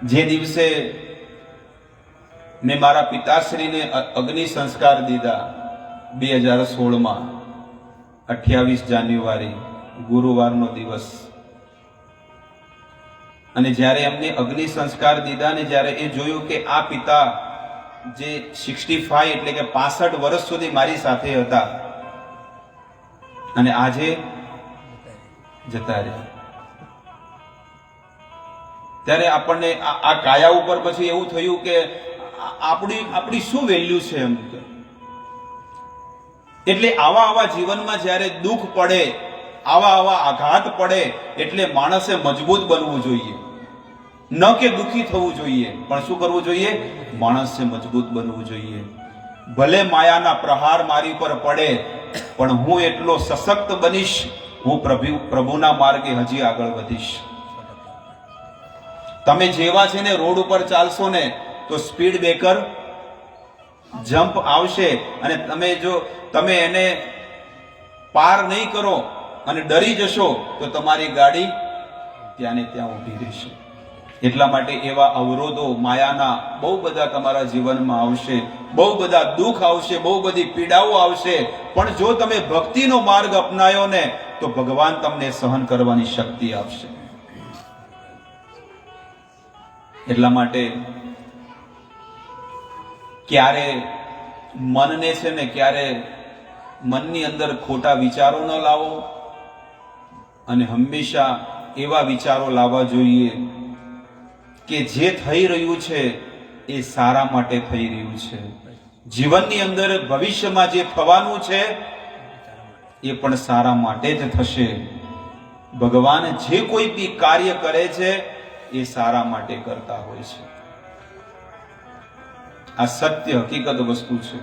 જે દિવસે મેં મારા પિતાશ્રીને અગ્નિ સંસ્કાર દીધા 2016માં 28 જાન્યુઆરી ગુરુવારનો દિવસ, અને જ્યારે એમને અગ્નિ સંસ્કાર દીધા ને જ્યારે એ જોયું કે આ પિતા જે 65 એટલે કે 65 વર્ષ સુધી મારી સાથે હતા અને આજે જતા રહ્યા, ત્યારે આપણને આ કાયા ઉપર પછી એવું થયું કે આપણી શું વેલ્યુ છે એમ. એટલે આવા જીવનમાં જ્યારે દુઃખ પડે, આવા આઘાત પડે, એટલે માણસે મજબૂત બનવું જોઈએ. ન કે દુઃખી થવું જોઈએ, પણ શું કરવું જોઈએ? માણસે મજબૂત બનવું જોઈએ. ભલે માયાના પ્રહાર મારી પર પડે, પણ હું એટલો સશક્ત બનીશ, હું પ્રભુના માર્ગે હજી આગળ વધીશ. તમે જેવા છે ને રોડ ઉપર ચાલશો ને તો સ્પીડ બ્રેકર જમ્પ આવશે, અને તમે એને પાર નહીં કરો અને ડરી જશો તો તમારી ગાડી ત્યાં ને ત્યાં ઊભી રહેશે. એટલા માટે એવા અવરોધો માયાના બહુ બધા તમારા જીવનમાં આવશે, બહુ બધા દુઃખ આવશે, બહુ બધી પીડાઓ આવશે, પણ જો તમે ભક્તિનો માર્ગ અપનાયો ને તો ભગવાન તમને સહન કરવાની શક્તિ આપશે. એટલા માટે ક્યારે મનને છે ને, ક્યારે મનની અંદર ખોટા વિચારો ન લાવો, અને હંમેશા એવા વિચારો લાવવા જોઈએ કે જે થઈ રહ્યું છે એ સારા માટે થઈ રહ્યું છે. જીવનની અંદર ભવિષ્યમાં જે થવાનું છે એ પણ સારા માટે જ થશે. ભગવાન જે કોઈ બી કાર્ય કરે છે એ સારા માટે કરતા હોય છે. આ સત્ય હકીકત વસ્તુ છે.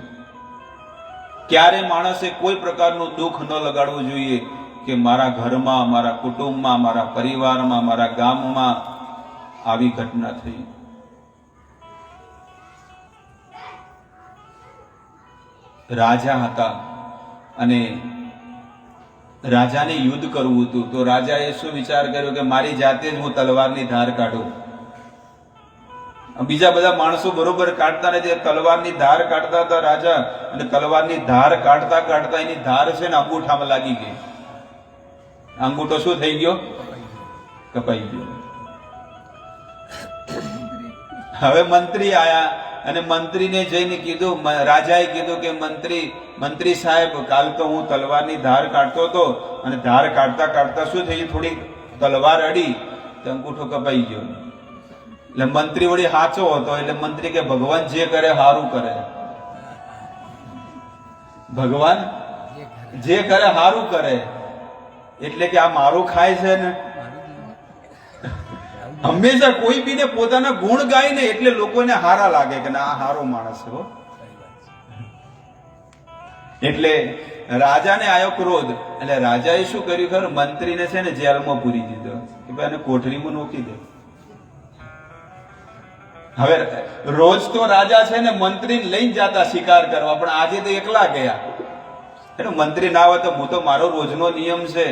ક્યારે માણસે કોઈ પ્રકારનું દુઃખ ન લગાડવું જોઈએ કે મારા ઘરમાં, મારા કુટુંબમાં, મારા પરિવારમાં, મારા ગામમાં આવી ઘટના થઈ. રાજા હતા અને રાજાને યુદ્ધ કરવું હતું, તો રાજાએ શું વિચાર કર્યો કે મારી જાતે જ હું તલવારની ધાર કાઢું. બીજા બધા માણસો બરોબર કાઢતા નથી, તલવારની ધાર કાઢતા હતા રાજા, અને તલવારની ધાર કાઢતા કાઢતા એની ધાર છે ને અંગૂઠામાં લાગી ગઈ. અંગૂઠો શું થઈ ગયો? કપાઈ ગયો. હવે મંત્રી આયા અને મંત્રીને જઈને કીધું, રાજાએ કીધું કે મંત્રી સાહેબ, કાલ તો હું તલવારની ધાર કાઢતો હતો અને ધાર કાઢતા કાઢતા શું થયું, થોડી તલવાર અડી તો અંગૂઠો કપાઈ ગયો. એટલે મંત્રી વળી સાચો હતો, એટલે મંત્રી કે ભગવાન જે કરે સારું કરે. ભગવાન જે કરે સારું કરે. એટલે કે આ મારું ખાય છે ને. હંમેશા કોઈ બીને પોતાના ગુણ ગાય ને એટલે લોકોને હારા લાગે કે ના આ હારો માણસ છે. એટલે રાજાને આવ્યો ક્રોધ. એટલે રાજાએ શું કર્યું ખબર? મંત્રીને છે ને જેલમાં પૂરી દીધો કે ભાઈ આને કોઠરીમાં નોકી દે. હવે રોજ તો રાજા છે ને મંત્રીને લઈને જતા શિકાર કરવા, પણ આજે તો એકલા ગયા. એટલે મંત્રી ના આવે તો હું તો મારો રોજનો નિયમ છે.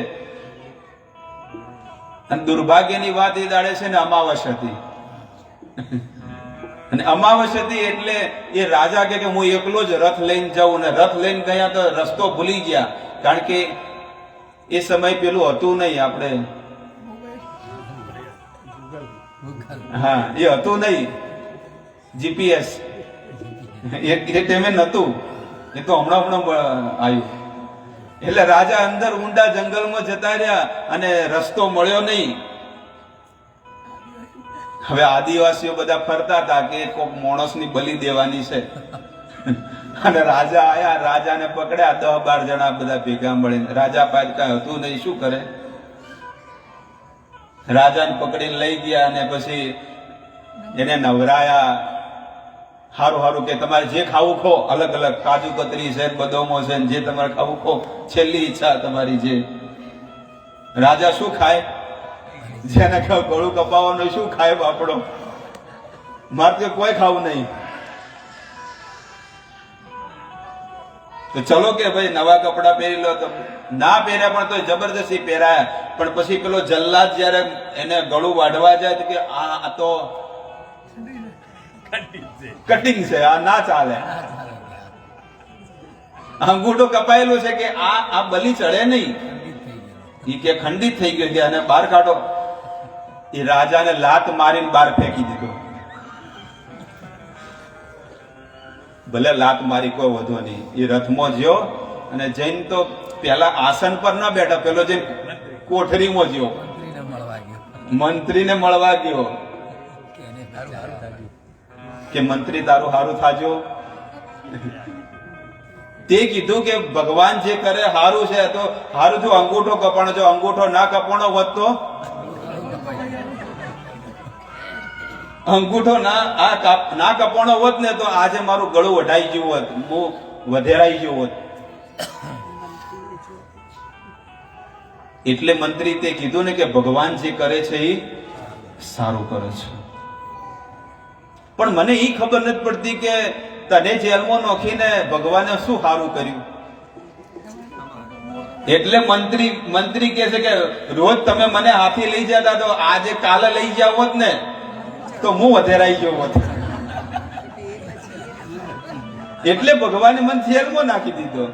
અને દુર્ભાગ્યની વાત એ દાડે છે ને અમાવસ હતી, અને અમાવસ હતી એટલે એ રાજા કે હું એકલો જ રથ લઈને જાઉં, ને રથ લઈને ગયા તો રસ્તો ભૂલી ગયા, કારણ કે એ સમય પેલું હતું નહીં, આપણે હા એ હતું નહીં જીપીએસ, એ ટાઈમે નતું, એ તો હમણાં આવ્યું. એટલે રાજા અંદર ઊંડા જંગલમાં જતા રહ્યા અને રસ્તો મળ્યો નહીં. હવે આદિવાસીઓ બધા ફરતા હતા કે કોઈક માણસની બલી દેવાની છે, અને રાજા આયા, રાજાને પકડ્યા, 10-12 જણા બધા ભેગા મળીને. રાજા પાસે કઈ હતું નહીં, શું કરે? રાજાને પકડીને લઈ ગયા અને પછી એને નવરાયા. હારું હારું કે તમારે જે ખાવું ખો, અલગ અલગ કાજુ કતરી છે, બદામો છે, જે તમારે ખાવું ખો, છેલ્લી ઈચ્છા તમારી જે. રાજા શું ખાય? જેને ગળું કપાવવાનું શું ખાય બાપડો? મારે તો કોઈ ખાવું નહીં. તો ચલો કે ભાઈ નવા કપડા પહેરી લો. તો ના પહેર્યા પણ તો જબરદસ્તી પહેરાયા. પણ પછી પેલો જલ્લાદ જયારે એને ગળું વાઢવા જાય તો કે આ તો કટિંગ છે, આ ના ચાલે. અંગૂઠો કપાયેલો છે કે આ બલી ચડે નહીં. એ કે ખંડિત થઈ ગયો કે આને બહાર કાઢો. એ રાજાને લાત મારીને બહાર ફેંકી દીધો. ભલે લાત મારી કોઈ વધુ નહીં. એ રથમાં જ્યો અને જઈને તો પેલા આસન પર ના બેઠા, પેલો જઈને કોઠરીમાં જ્યો, મંત્રીને મળવા ગયો કે મંત્રી તારું હારું થાજો. તે કીધું કે ભગવાન જે કરે હારું છે, તો હારું જો અંગૂઠો કપાણો, જો અંગૂઠો ના કપાણો હોત તો અંગૂઠો ના કપાણો હોત ને તો આજે મારું ગળું વઢાઈ ગયું હોત, હું વધેરાઈ ગયું હોત. એટલે મંત્રી તે કીધું ને કે ભગવાન જે કરે છે એ સારું કરે છે. પણ મને એ ખબર નથી પડતી કે તને જેલમાં નોખીને ભગવાને શું સારું કર્યું. એટલે મંત્રી કહે છે કે રોજ તમે મને હાથી લઈ જતા, તો આજે કાલે લઈ જાવ હોત ને તો હું વધેરાઈ ગયો હોત. એટલે ભગવાને મને જેલમાં નાખી દીધો.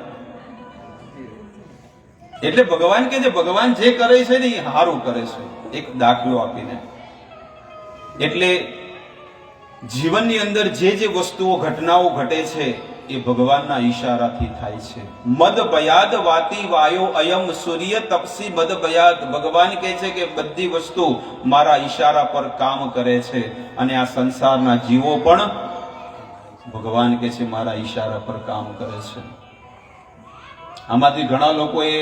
એટલે ભગવાન કે છે ભગવાન જે કરે છે ને એ સારું કરે છે, એક દાખલો આપીને. એટલે જીવનની અંદર જે વસ્તુઓ ઘટનાઓ ઘટે છે એ ભગવાનના ઈશારાથી થાય છે. મદ ભયાદ વાતી વાયો અયમ સૂર્ય તપસી મદ ભયાદ. ભગવાન કહે છે કે બધી વસ્તુ મારા ઈશારા પર કામ કરે છે, અને આ સંસારના જીવો પણ ભગવાન કહે છે મારા ઈશારા પર કામ કરે છે. આમાંથી ઘણા લોકોએ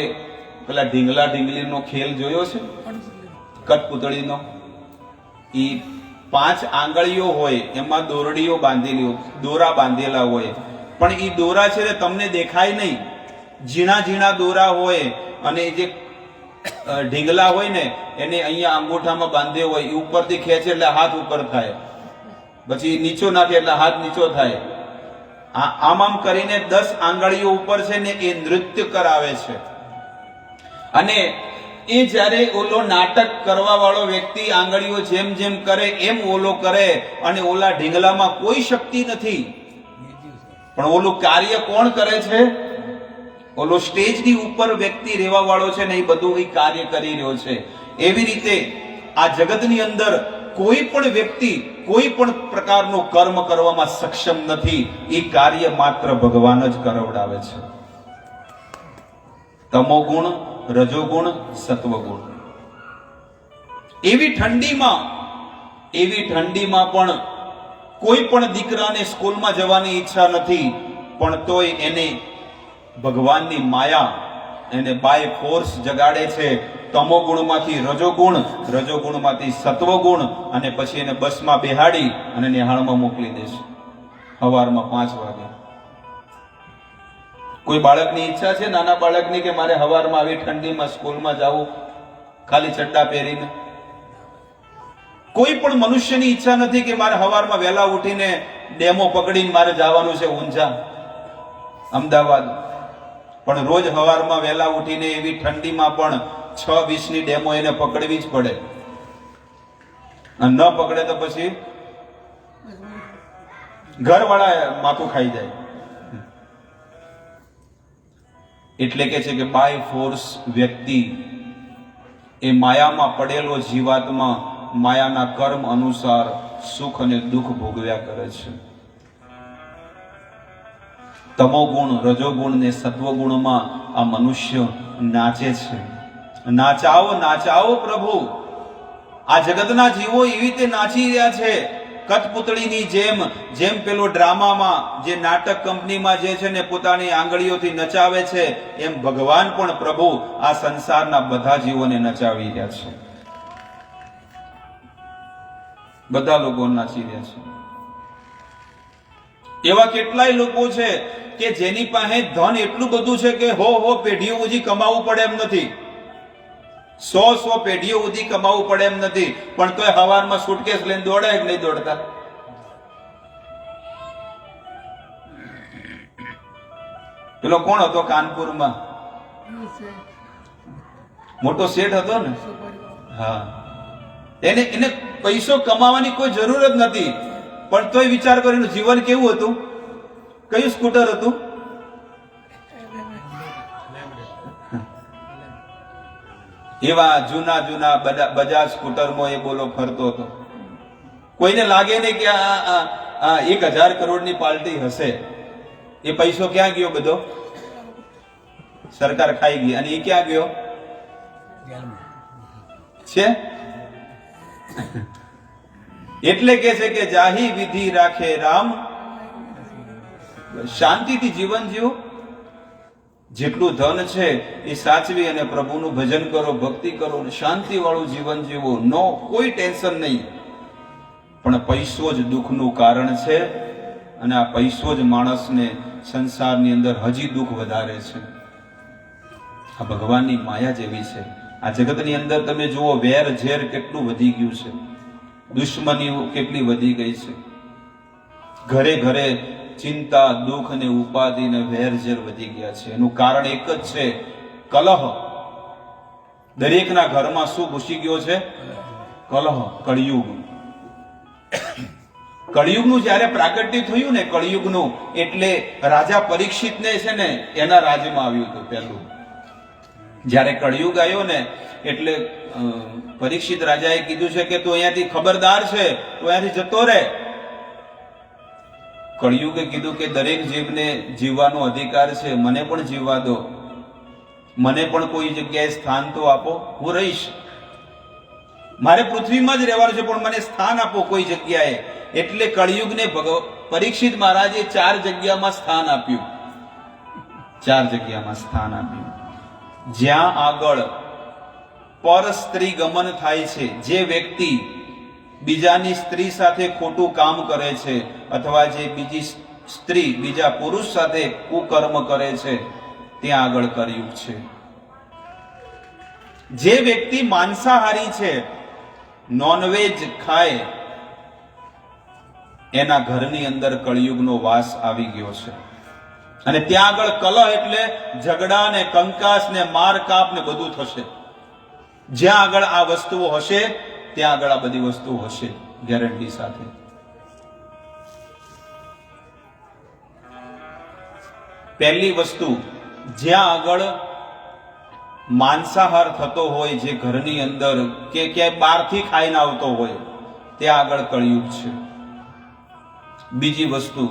પેલા ઢીંગલા ઢીંગલીનો ખેલ જોયો છે, કઠપૂતળીનો. એ 5 આંગળીઓ હોય, એમાં દોરડીઓ બાંધેલી, દોરા બાંધેલા હોય, પણ એ દોરા છે તમને દેખાય નહીં. ઝીણા ઝીણા દોરા હોય, અને જે ઢીંગલા હોય ને એને અહીંયા અંગૂઠામાં બાંધ્યો હોય, એ ઉપરથી ખેંચે એટલે હાથ ઉપર થાય, પછી નીચો નાખે એટલે હાથ નીચો થાય. આમ આમ કરીને 10 આંગળીઓ ઉપર છે ને એ નૃત્ય કરાવે છે. અને એ જ્યારે ઓલો નાટક કરવા વાળો વ્યક્તિ આંગળીઓ જેમ જેમ કરે એમ ઓલો કરે, અને ઓલા ઢીંગલામાં કોઈ શક્તિ નથી, પણ ઓલું કાર્ય કોણ કરે છે? ઓલો સ્ટેજની ઉપર વ્યક્તિ રહેવા વાળો છે ને, એ બધું એ કાર્ય કરી રહ્યો છે. એવી રીતે આ જગતની અંદર કોઈ પણ વ્યક્તિ કોઈ પણ પ્રકારનું કર્મ કરવામાં સક્ષમ નથી. એ કાર્ય માત્ર ભગવાન જ કરાવડાવે છે. તમોગુણ, રજોગુણ, સત્વગુણ. એવી ઠંડીમાં પણ કોઈ પણ દીકરાને સ્કૂલમાં જવાની ઈચ્છા નથી, પણ તોય એને ભગવાનની માયા એને બાય ફોર્સ જગાડે છે. તમોગુણમાંથી રજોગુણ, રજોગુણમાંથી સત્વગુણ, અને પછી એને બસમાં બેહાડી અને નિહાળમાં મોકલી દેશે સવારમાં 5 વાગે. કોઈ બાળકની ઈચ્છા છે, નાના બાળકની, કે મારે સવારમાં આવી ઠંડીમાં સ્કૂલમાં જવું ખાલી ચડ્ડા પહેરીને? કોઈ પણ મનુષ્યની ઈચ્છા નથી કે મારે સવારમાં વહેલા ઉઠીને ડેમો પકડીને મારે જવાનું છે ઊંઝા, અમદાવાદ. પણ રોજ સવારમાં વહેલા ઉઠીને એવી ઠંડીમાં પણ 6:20ની ડેમો એને પકડવી જ પડે, અને ન પકડે તો પછી ઘરવાળા માથું ખાઈ જાય. એટલે કે છે કે બાય ફોર્સ વ્યક્તિ એ માયામાં પડેલો જીવાત્મા માયાના કર્મ અનુસાર સુખ અને દુઃખ ભોગવ્યા કરે છે. તમોગુણ, રજોગુણ ને સત્વગુણમાં આ મનુષ્ય નાચે છે. નાચાવો નાચાવો પ્રભુ. આ જગતના જીવો એવી રીતે નાચી રહ્યા છે, કઠપુતળીની જેમ. જેમ પેલો ડ્રામામાં જે નાટક કંપનીમાં જે છે ને પોતાની આંગળીઓથી નચાવે છે, એમ ભગવાન પણ પ્રભુ આ સંસારના બધા જીવોને નચાવી રહ્યા છે. બધા લોકો નાચી રહ્યા છે. એવા કેટલાય લોકો છે કે જેની પાસે ધન એટલું બધું છે કે હો પેઢીઓ સુધી કમાવું પડે એમ નથી, 100 પેઢીઓ સુધી કમાવું પડે એમ નથી, પણ તોય હવારમાં સુટકેસ લઈને દોડે કે નહીં દોડતા? પેલો કોણ હતો કાનપુરમાં? મોટો શેઠ હતો ને. હા, એને પૈસો કમાવાની કોઈ જરૂર જ નથી, પણ તોય વિચાર કરીને જીવન કેવું હતું? કયું સ્કૂટર હતું? એવા જૂના બજાજ સ્કૂટરમાં એ બોલો ફરતો હતો. કોઈને લાગે નહીં કે આ 1000 કરોડની પાર્ટી હશે. એ પૈસો ક્યાં ગયો? બધો સરકાર ખાઈ ગઈ. અને એ ક્યાં ગયો છે? એટલે કે છે કે જાહી વિધિ રાખે રામ, શાંતિથી જીવન જીવો. જેટલું ધન છે એ સાચવી અને પ્રભુનું ભજન કરો, ભક્તિ કરો, શાંતિ વાળું જીવન જીવો. નો કોઈ ટેન્શન નહીં. પણ પૈસો જ દુઃખનું કારણ છે, અને આ પૈસો જ માણસને સંસારની અંદર હજી દુઃખ વધારે છે. આ ભગવાનની માયા જેવી છે. આ જગતની અંદર તમે જુઓ, વેર ઝેર કેટલું વધી ગયું છે, દુશ્મનીઓ કેટલી વધી ગઈ છે. ઘરે ઘરે ચિંતા, દુઃખ અને ઉપાધિ ને વેર ઝેર વધી ગયા છે. એનું કારણ એક જ છે, કલહ. દરેકના ઘરમાં શું ઘૂસી ગયો છે? કલહ. કળિયુગ. કળિયુગનું જ્યારે પ્રાગટ્ય થયું ને, કળિયુગનું, એટલે રાજા પરીક્ષિતને છે ને એના રાજ્યમાં આવ્યું હતું પહેલું. જ્યારે કળિયુગ આવ્યો ને, એટલે પરીક્ષિત રાજાએ કીધું છે કે તું અહીંયાથી ખબરદાર છે, તું અહીંયાથી જતો રહે. કળિયુગે કીધું કે દરેક જીવને જીવવાનો અધિકાર છે, મને પણ જીવવા દો, મને પણ કોઈ જગ્યાએ સ્થાન તો આપો, હું રહીશ. મારે પૃથ્વીમાં જ રહેવાનું છે, પણ મને સ્થાન આપો કોઈ જગ્યાએ. એટલે કળિયુગને પરીક્ષિત મહારાજે 4 જગ્યામાં સ્થાન આપ્યું. 4 જગ્યામાં સ્થાન આપ્યું. જ્યાં આગળ પર સ્ત્રી ગમન થાય છે, જે વ્યક્તિ બીજાની સ્ત્રી સાથે ખોટું કામ કરે છે, અથવા જે બીજી સ્ત્રી બીજા પુરુષ સાથે કુકર્મ કરે છે, ત્યાં આગળ કળિયુગ છે. જે વ્યક્તિ માંસાહારી છે, નોનવેજ ખાય, એના ઘરની અંદર કળિયુગનો વાસ આવી ગયો છે. અને ત્યાં આગળ કલહ એટલે ઝઘડા ને કંકાસ ને માર કાપ ને બધું થશે. જ્યાં આગળ આ વસ્તુઓ હશે ત્યાં આગળ આ બધી વસ્તુઓ હશે, ગેરંટી સાથે. પહેલી વસ્તુ, જ્યાં આગળ માંસાહાર થતો હોય, જે ઘરની અંદર કે ક્યાંય બહારથી ખાઈને આવતો હોય, ત્યાં આગળ કળિયુગ છે. બીજી વસ્તુ,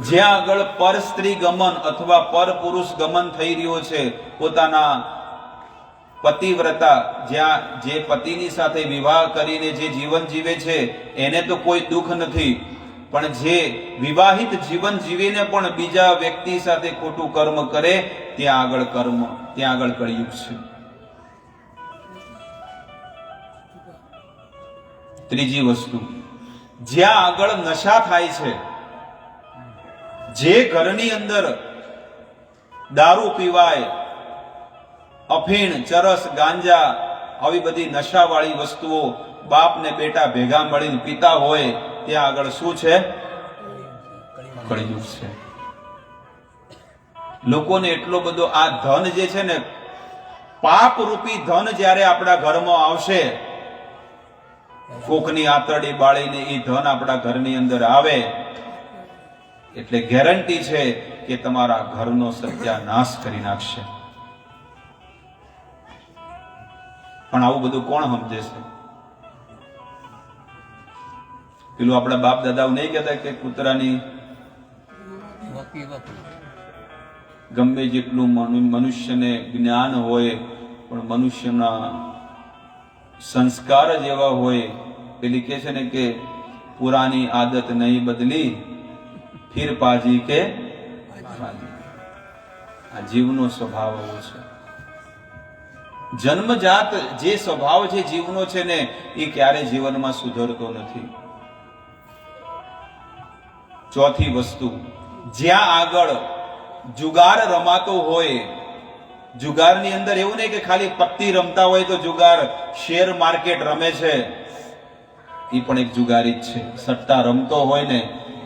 જ્યાં આગળ પર સ્ત્રી ગમન અથવા પર પુરુષ ગમન થઈ રહ્યો છે, પોતાના પતિવ્રતા, જ્યાં જે પતિની સાથે વિવાહ કરીને જે જીવન જીવે છે એને તો કોઈ દુઃખ નથી, પણ જે વિવાહિત જીવન જીવીને પણ બીજા વ્યક્તિ સાથે ખોટું કર્મ કરે, ત્યાં આગળ કળિયુગ છે. ત્રીજી વસ્તુ, જ્યાં આગળ નશા થાય છે, જે ઘરની અંદર દારૂ પીવાય, અફીણ, ચરસ, ગાંજા, આવી બધી નશાવાળી વસ્તુઓ બાપ ને બેટા ભેગા મળીને પીતા હોય, ત્યાં આગળ શું છે? કળિયુગ છે. લોકોને એટલો બધો આ ધન જે છે ને, પાપ રૂપી ધન જ્યારે આપણા ઘરમાં આવશે, કોકની આંતરડી બાળીને એ ધન આપણા ઘરની અંદર આવે એટલે ગેરંટી છે કે તમારા ઘરનો સત્યાનાશ કરી નાખશે. પણ આવું બધું કોણ સમજે છે? પેલું આપણા બાપ દાદાઓ નહીં કહેતા કે કૂતરાની ગમે જેટલું મનુષ્યને જ્ઞાન હોય પણ મનુષ્યના સંસ્કાર જ એવા હોય, પેલી કે છે ને કે પુરાની આદત નહીં બદલી ફિર પાજી કે પાજી. આ જીવનો સ્વભાવ એવો છે. જન્મજાત જે સ્વભાવ છે જીવનો છે ને, એ ક્યારે જીવનમાં સુધરતો નથી. ચોથી વસ્તુ, જ્યાં આગળ જુગાર રમાતો હોય, જુગારની અંદર એવું નહીં કે ખાલી પત્તી રમતા હોય તો જુગાર, શેર માર્કેટ રમે છે, એ પણ એક જુગારી જ છે. સટ્ટા રમતો હોય ને,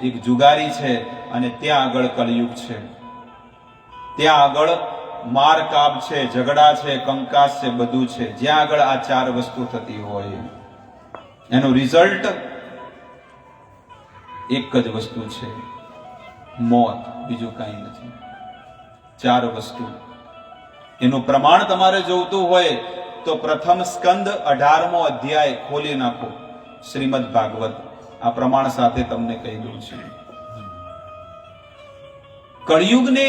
એક જુગારી છે. અને ત્યાં આગળ કળિયુગ છે. ત્યાં આગળ મારકાપ છે, ઝઘડા છે, કંકાસ છે, બધું છે. જ્યાં આગળ આ ચાર વસ્તુ થતી હોય, એનું રિઝલ્ટ એક જ વસ્તુ છે, મોત, બીજું કાંઈ નથી. ચાર વસ્તુ. એનું પ્રમાણ તમારે જોઈતું હોય તો પ્રથમ સ્કંદ 18મો અધ્યાય ખોલી નાખો, શ્રીમદ ભાગવત. આ પ્રમાણ સાથે તમને કહી દઉં છું. કળિયુગને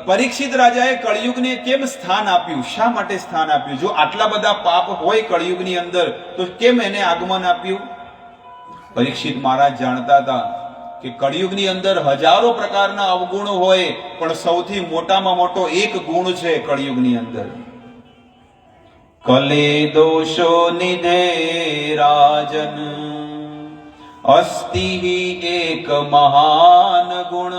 પરીક્ષિત રાજાએ કળિયુગને કેમ સ્થાન આપ્યું? શા માટે સ્થાન આપ્યું? જો આટલા બધા પાપ હોય કળિયુગની અંદર તો કેમ એને આગમન આપ્યું? પરીક્ષિત મહારાજ જાણતા હતા કે કળિયુગની અંદર હજારો પ્રકારના અવગુણો હોય, પણ સૌથી મોટામાં મોટો એક ગુણ છે કળિયુગની અંદર. કલે દોષો નિધે રાજન અસ્તિ એક મહાન ગુણ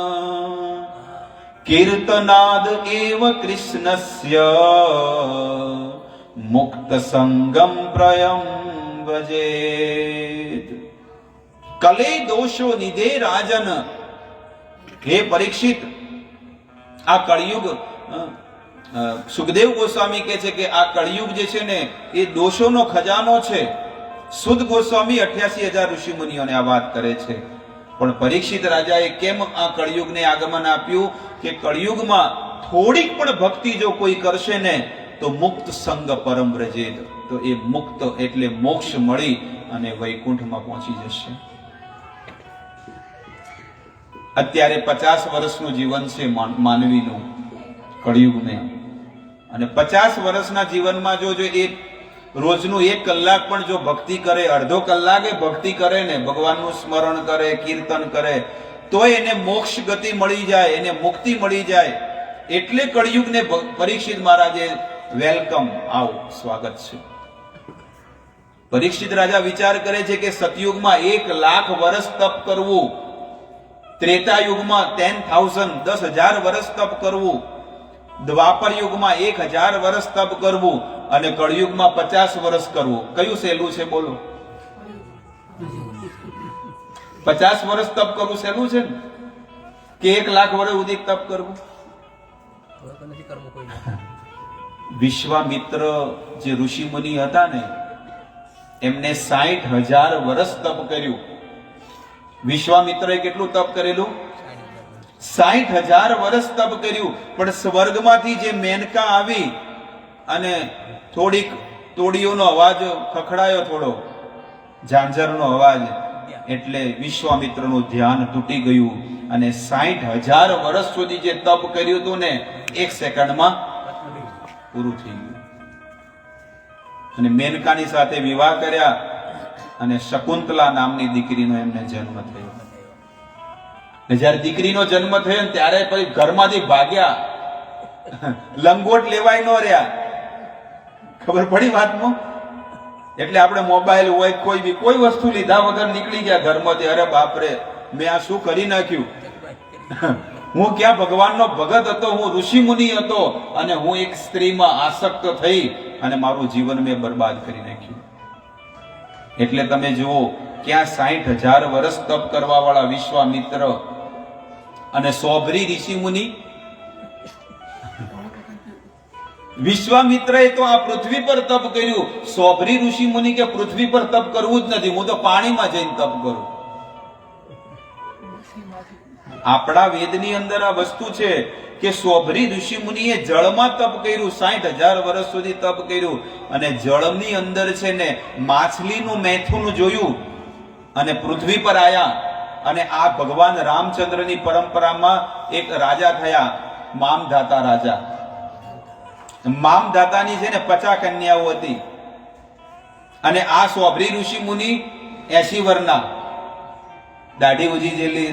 કીર્તનાદ એવ કૃષ્ણસ્ય મુક્ત સંગમ પ્રયમ ભજેત. કલે દોષો નિધે રાજન. હે પરીક્ષિત, આ કળિયુગ, સુખદેવ ગોસ્વામી કહે છે કે આ કળિયુગ જે છે ને એ દોષોનો ખજાનો છે. સુદ ગોસ્વામી 88,000 ઋષિ મુનિઓને આ વાત કરે છે. પણ પરીક્ષિત રાજાએ કેમ આ કળિયુગને આગમન આપ્યું? કે કળિયુગમાં થોડીક પણ ભક્તિ જો કોઈ કરશે ને તો મુક્ત સંગ પરમ વ્રજેત, તો એ મુક્ત એટલે મોક્ષ મળી અને વૈકુંઠમાં પહોંચી જશે. અત્યારે 50 વર્ષનું જીવન છે માનવીનું કળિયુગને, અને 50 વર્ષના જીવનમાં જો એ રોજનું 1 કલાક પણ જો ભક્તિ કરે, અડધો કલાકે ભક્તિ કરે ને, ભગવાનનું સ્મરણ કરે, કીર્તન કરે, તો એને મોક્ષ ગતિ મળી જાય, એને મુક્તિ મળી જાય. એટલે કળિયુગને પરીક્ષિત મહારાજે વેલકમ, આવો, સ્વાગત છે. પરીક્ષિત રાજા વિચાર કરે છે કે સતયુગમાં 1 લાખ વર્ષ તપ કરવું, ત્રેતા યુગમાં 10,000 વર્ષ તપ કરવું, દ્વાપર યુગમાં 1000 વર્ષ તપ કરવું અને કળિયુગમાં 50 વર્ષ કરવું. કયું સહેલું છે બોલો? 50 વર્ષ તપ કરવું સહેલું છે ને, કે 1 લાખ વર્ષ સુધી તપ કરવું? વિશ્વામિત્ર જે ઋષિ મુનિ હતા ને, એમને 60,000 વર્ષ તપ કર્યું. વિશ્વામિત્રએ કેટલું તપ કરેલું? 60,000 વર્ષ તપ કર્યું. પણ સ્વર્ગમાંથી જે મેનકા આવી અને થોડીક તોડીઓનો અવાજ ખખડાયો, થોડો ઝાંઝરનો અવાજ, એટલે વિશ્વામિત્રનું ધ્યાન તૂટી ગયું અને 60,000 વર્ષ સુધી જે તપ કર્યું હતું ને, 1 સેકન્ડમાં પૂરું થઈ ગયું. અને મેનકાની સાથે વિવાહ કર્યા અને શકુંતલા નામની દીકરીનો એમને જન્મ થયો. ને જ્યારે દીકરીનો જન્મ થયો ને ત્યારે પછી ઘરમાંથી ભાગ્યા, લંગોટ લેવાય ન રહ્યા. ખબર પડી વાતમાં? એટલે આપણે મોબાઈલ હોય, કોઈ વસ્તુ લીધા વગર નીકળી ગયા ઘરમાંથી. અરે બાપરે, મેં આ શું કરી નાખ્યું? હું ક્યાં ભગવાનનો ભગત હતો, હું ઋષિ મુનિ હતો અને હું એક સ્ત્રીમાં આસક્ત થઈ અને મારું જીવન મેં બરબાદ કરી નાખ્યું. એટલે તમે જુઓ, ક્યાં 60,000 વર્ષ તપ કરવા વાળા વિશ્વામિત્ર અને સૌભરી ઋષિ મુનિ. વિશ્વામિત્રએ તો આ પૃથ્વી પર તપ કર્યું. સૌભરી ઋષિ મુનિ કે પૃથ્વી પર તપ કરવું જ નથી, હું તો પાણીમાં જઈને તપ કરું. આપણા વેદની અંદર આ વસ્તુ છે કે સૌભરી ઋષિ મુનિએ જળમાં તપ કર્યું, 60,000 વર્ષ સુધી તપ કર્યું. અને જળની અંદર છે ને માછલીનું મેથુન જોયું અને પૃથ્વી પર આયા. અને આ ભગવાન રામચંદ્રની પરંપરામાં એક રાજા થયા, મામધાતા રાજા. મામધાતાની છે ને 50 કન્યાઓ હતી. અને આ સૌભરી ઋષિ મુનિ 80 વર્ષના, દાઢી ઉજી જેલી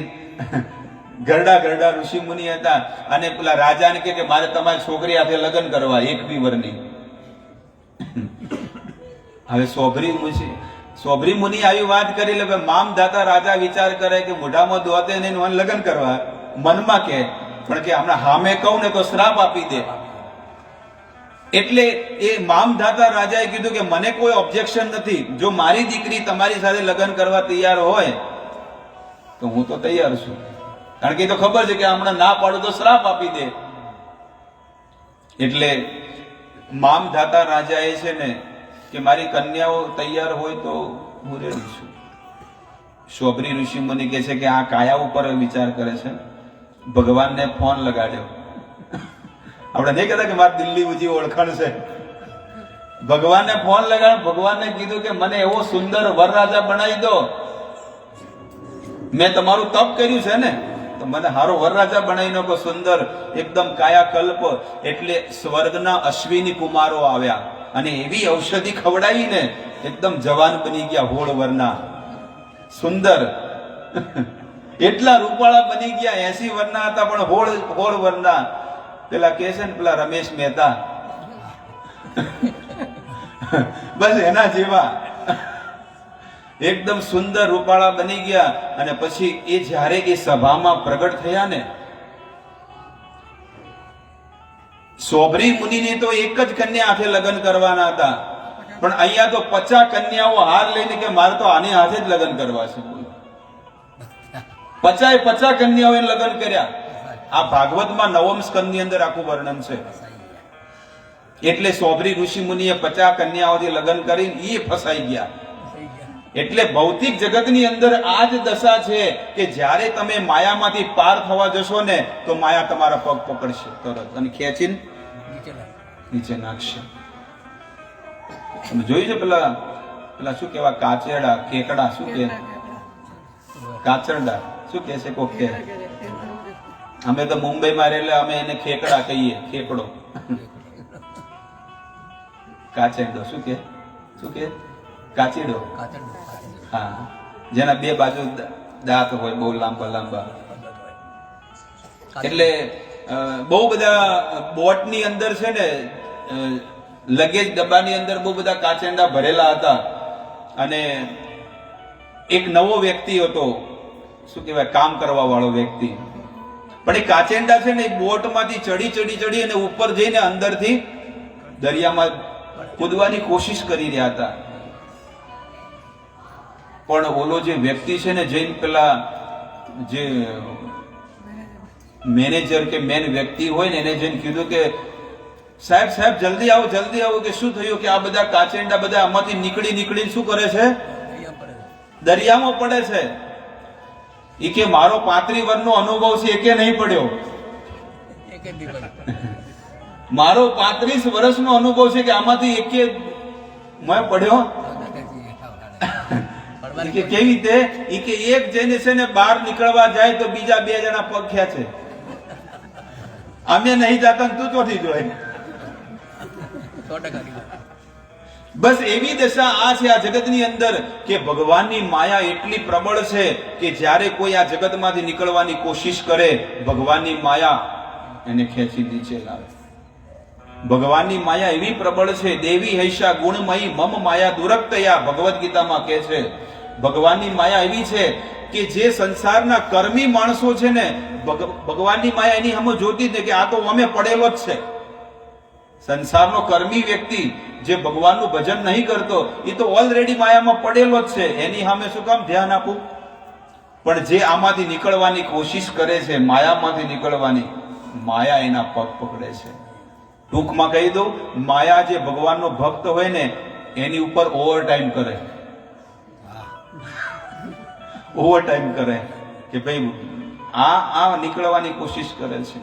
ગરડા ઋષિ મુનિ હતા. અને પેલા રાજાને કે મારે તમારી છોકરી સાથે લગ્ન કરવા, 21 વર્ષની. હવે સૌભરી મુનિ આવી વાત કરી, એટલે મામધાતા રાજા વિચાર કરે કે મોઢામાં દોતે નહીં, લગ્ન કરવા મનમાં કે, પણ કે હમણાં હામે કહું ને તો શ્રાપ આપી દે. એટલે એ મામધાતા રાજાએ કીધું કે મને કોઈ ઓબ્જેક્શન નથી, જો મારી દીકરી તમારી સાથે લગ્ન કરવા તૈયાર હોય તો હું તો તૈયાર છું. કારણ કે એ તો ખબર છે કે હમણાં ના પાડું તો શ્રાપ આપી દે. એટલે મામધાતા રાજાએ છે ને કે મારી કન્યાઓ તૈયાર હોય તો હું રેડી છું. સૌભરી ઋષિ મુનિ કહે છે કે આ કાયા ઉપર વિચાર કરે છે. ભગવાનને ફોન લગાડ્યો. આપણે નહીં કહેતા કે મારી દિલ્હી ઉજી ઓળખાણ છે. ભગવાનને ફોન લગાડ, ભગવાનને કીધું કે મને એવો સુંદર વરરાજા બનાવી દો, મેં તમારું તપ કર્યું છે ને, તો મને હારો વરરાજા બનાવી નાખો, સુંદર એકદમ કાયાકલ્પ. એટલે સ્વર્ગના અશ્વિની કુમારો આવ્યા અને એવી ઔષધિ ખવડાવીને એકદમ જવાન બની ગયા, હોળ વરના સુંદર. એટલા રૂપાળા બની ગયા, 80 વર્ષના હતા પણ હોળ વરના. પેલા કે છે ને પેલા રમેશ મહેતા, બસ એના જેવા એકદમ સુંદર રૂપાળા બની ગયા. અને પછી એ જ્યારે એ સભામાં પ્રગટ થયા ને, સૌભરી મુનિને તો એક જ કન્યા હાથે લગ્ન કરવાના હતા, પણ અહીંયા તો 50 કન્યાઓ હાર લઈને કે મારે તો આની હાથે જ લગ્ન કરવા છે. 50 કન્યાઓએ લગ્ન કર્યા. આ ભાગવતમાં 9મ સ્કંદની અંદર આખું વર્ણન છે. એટલે સૌભરી ઋષિ મુનિએ 50 કન્યાઓથી લગ્ન કરીને એ ફસાઈ ગયા. એટલે ભૌતિક જગતની અંદર આ જ દશા છે કે જ્યારે તમે માયામાંથી પાર થવા જશો ને તો માયા તમારા પગ પકડશે તરત અને ખેંચીને નીચે નાખશે. તમે જોયું છે પેલા શું કેવા કાચેડા, કેકડા, શું કે કાચરડા શું કે છે કોક કે, અમે તો મુંબઈમાં રહેલા, અમે એને ખેકડા કહીએ, ખેકડો. કાચેડો શું કે કાચીડો. હા, જેના 2 બાજુ દાંત હોય બહુ લાંબા. એટલે બહુ બધા બોટની અંદર છે ને, લગેજ ડબ્બાની અંદર બહુ બધા કાચેંડા ભરેલા હતા. અને એક નવો વ્યક્તિ હતો, શું કહેવાય, કામ કરવા વાળો વ્યક્તિ. પણ એ કાચેંડા છે ને, એ બોટમાંથી ચડી અને ઉપર જઈને અંદરથી દરિયામાં કૂદવાની કોશિશ કરી રહ્યા હતા. પણ ઓલો જે વ્યક્તિ છે ને, જઈને પેલા જે મેનેજર કે મેન વ્યક્તિ હોય ને, એને જઈને કીધું કે સાહેબ સાહેબ જલ્દી આવો કે શું થયું? કે આ બધા કાચેંડા બધા આમાંથી નીકળીને શું કરે છે? દરિયામાં પડે છે. એ કે મારો 35 વર્ષનો અનુભવ છે, એકે નહીં પડ્યો. મારો 35 વર્ષનો અનુભવ છે કે આમાંથી એકે મેં પડ્યો. કે કેવી રીતે? એ કે એક જઈને છે ને બહાર નીકળવા જાય તો બીજા 2 જણા પગ ખેંચે. અમે નહીં જાતા તું ચોથી જોય. બસ એવી દશા આ છે આ જગતની અંદર કે ભગવાનની માયા એટલી પ્રબળ છે કે જ્યારે કોઈ આ જગતમાંથી નીકળવાની કોશિશ કરે, ભગવાનની માયા એને ખેંચી નીચે લાવે. ભગવાનની માયા એવી પ્રબળ છે. દેવી હૈષા ગુણમયી મમ માયા દુરક્તયા, ભગવદ્ ગીતામાં કહે છે. ભગવાનની માયા એવી છે કે જે સંસારના કર્મી માણસો છે ને, ભગવાનની માયા એની સામે જોતી જ કે આ તો અમે પડેલો જ છે. સંસારનો કર્મી વ્યક્તિ જે ભગવાનનું ભજન નહીં કરતો, એ તો ઓલરેડી માયામાં પડેલો જ છે. એની સામે શું કામ ધ્યાન આપવું? પણ જે આમાંથી નીકળવાની કોશિશ કરે છે, માયામાંથી નીકળવાની, માયા એના પગ પકડે છે. ટૂંકમાં કહી દઉં, માયા જે ભગવાનનો ભક્ત હોય ને એની ઉપર ઓવરટાઈમ કરે. ઓવરટાઈમ કરે કે ભાઈ આ નીકળવાની કોશિશ કરે છે.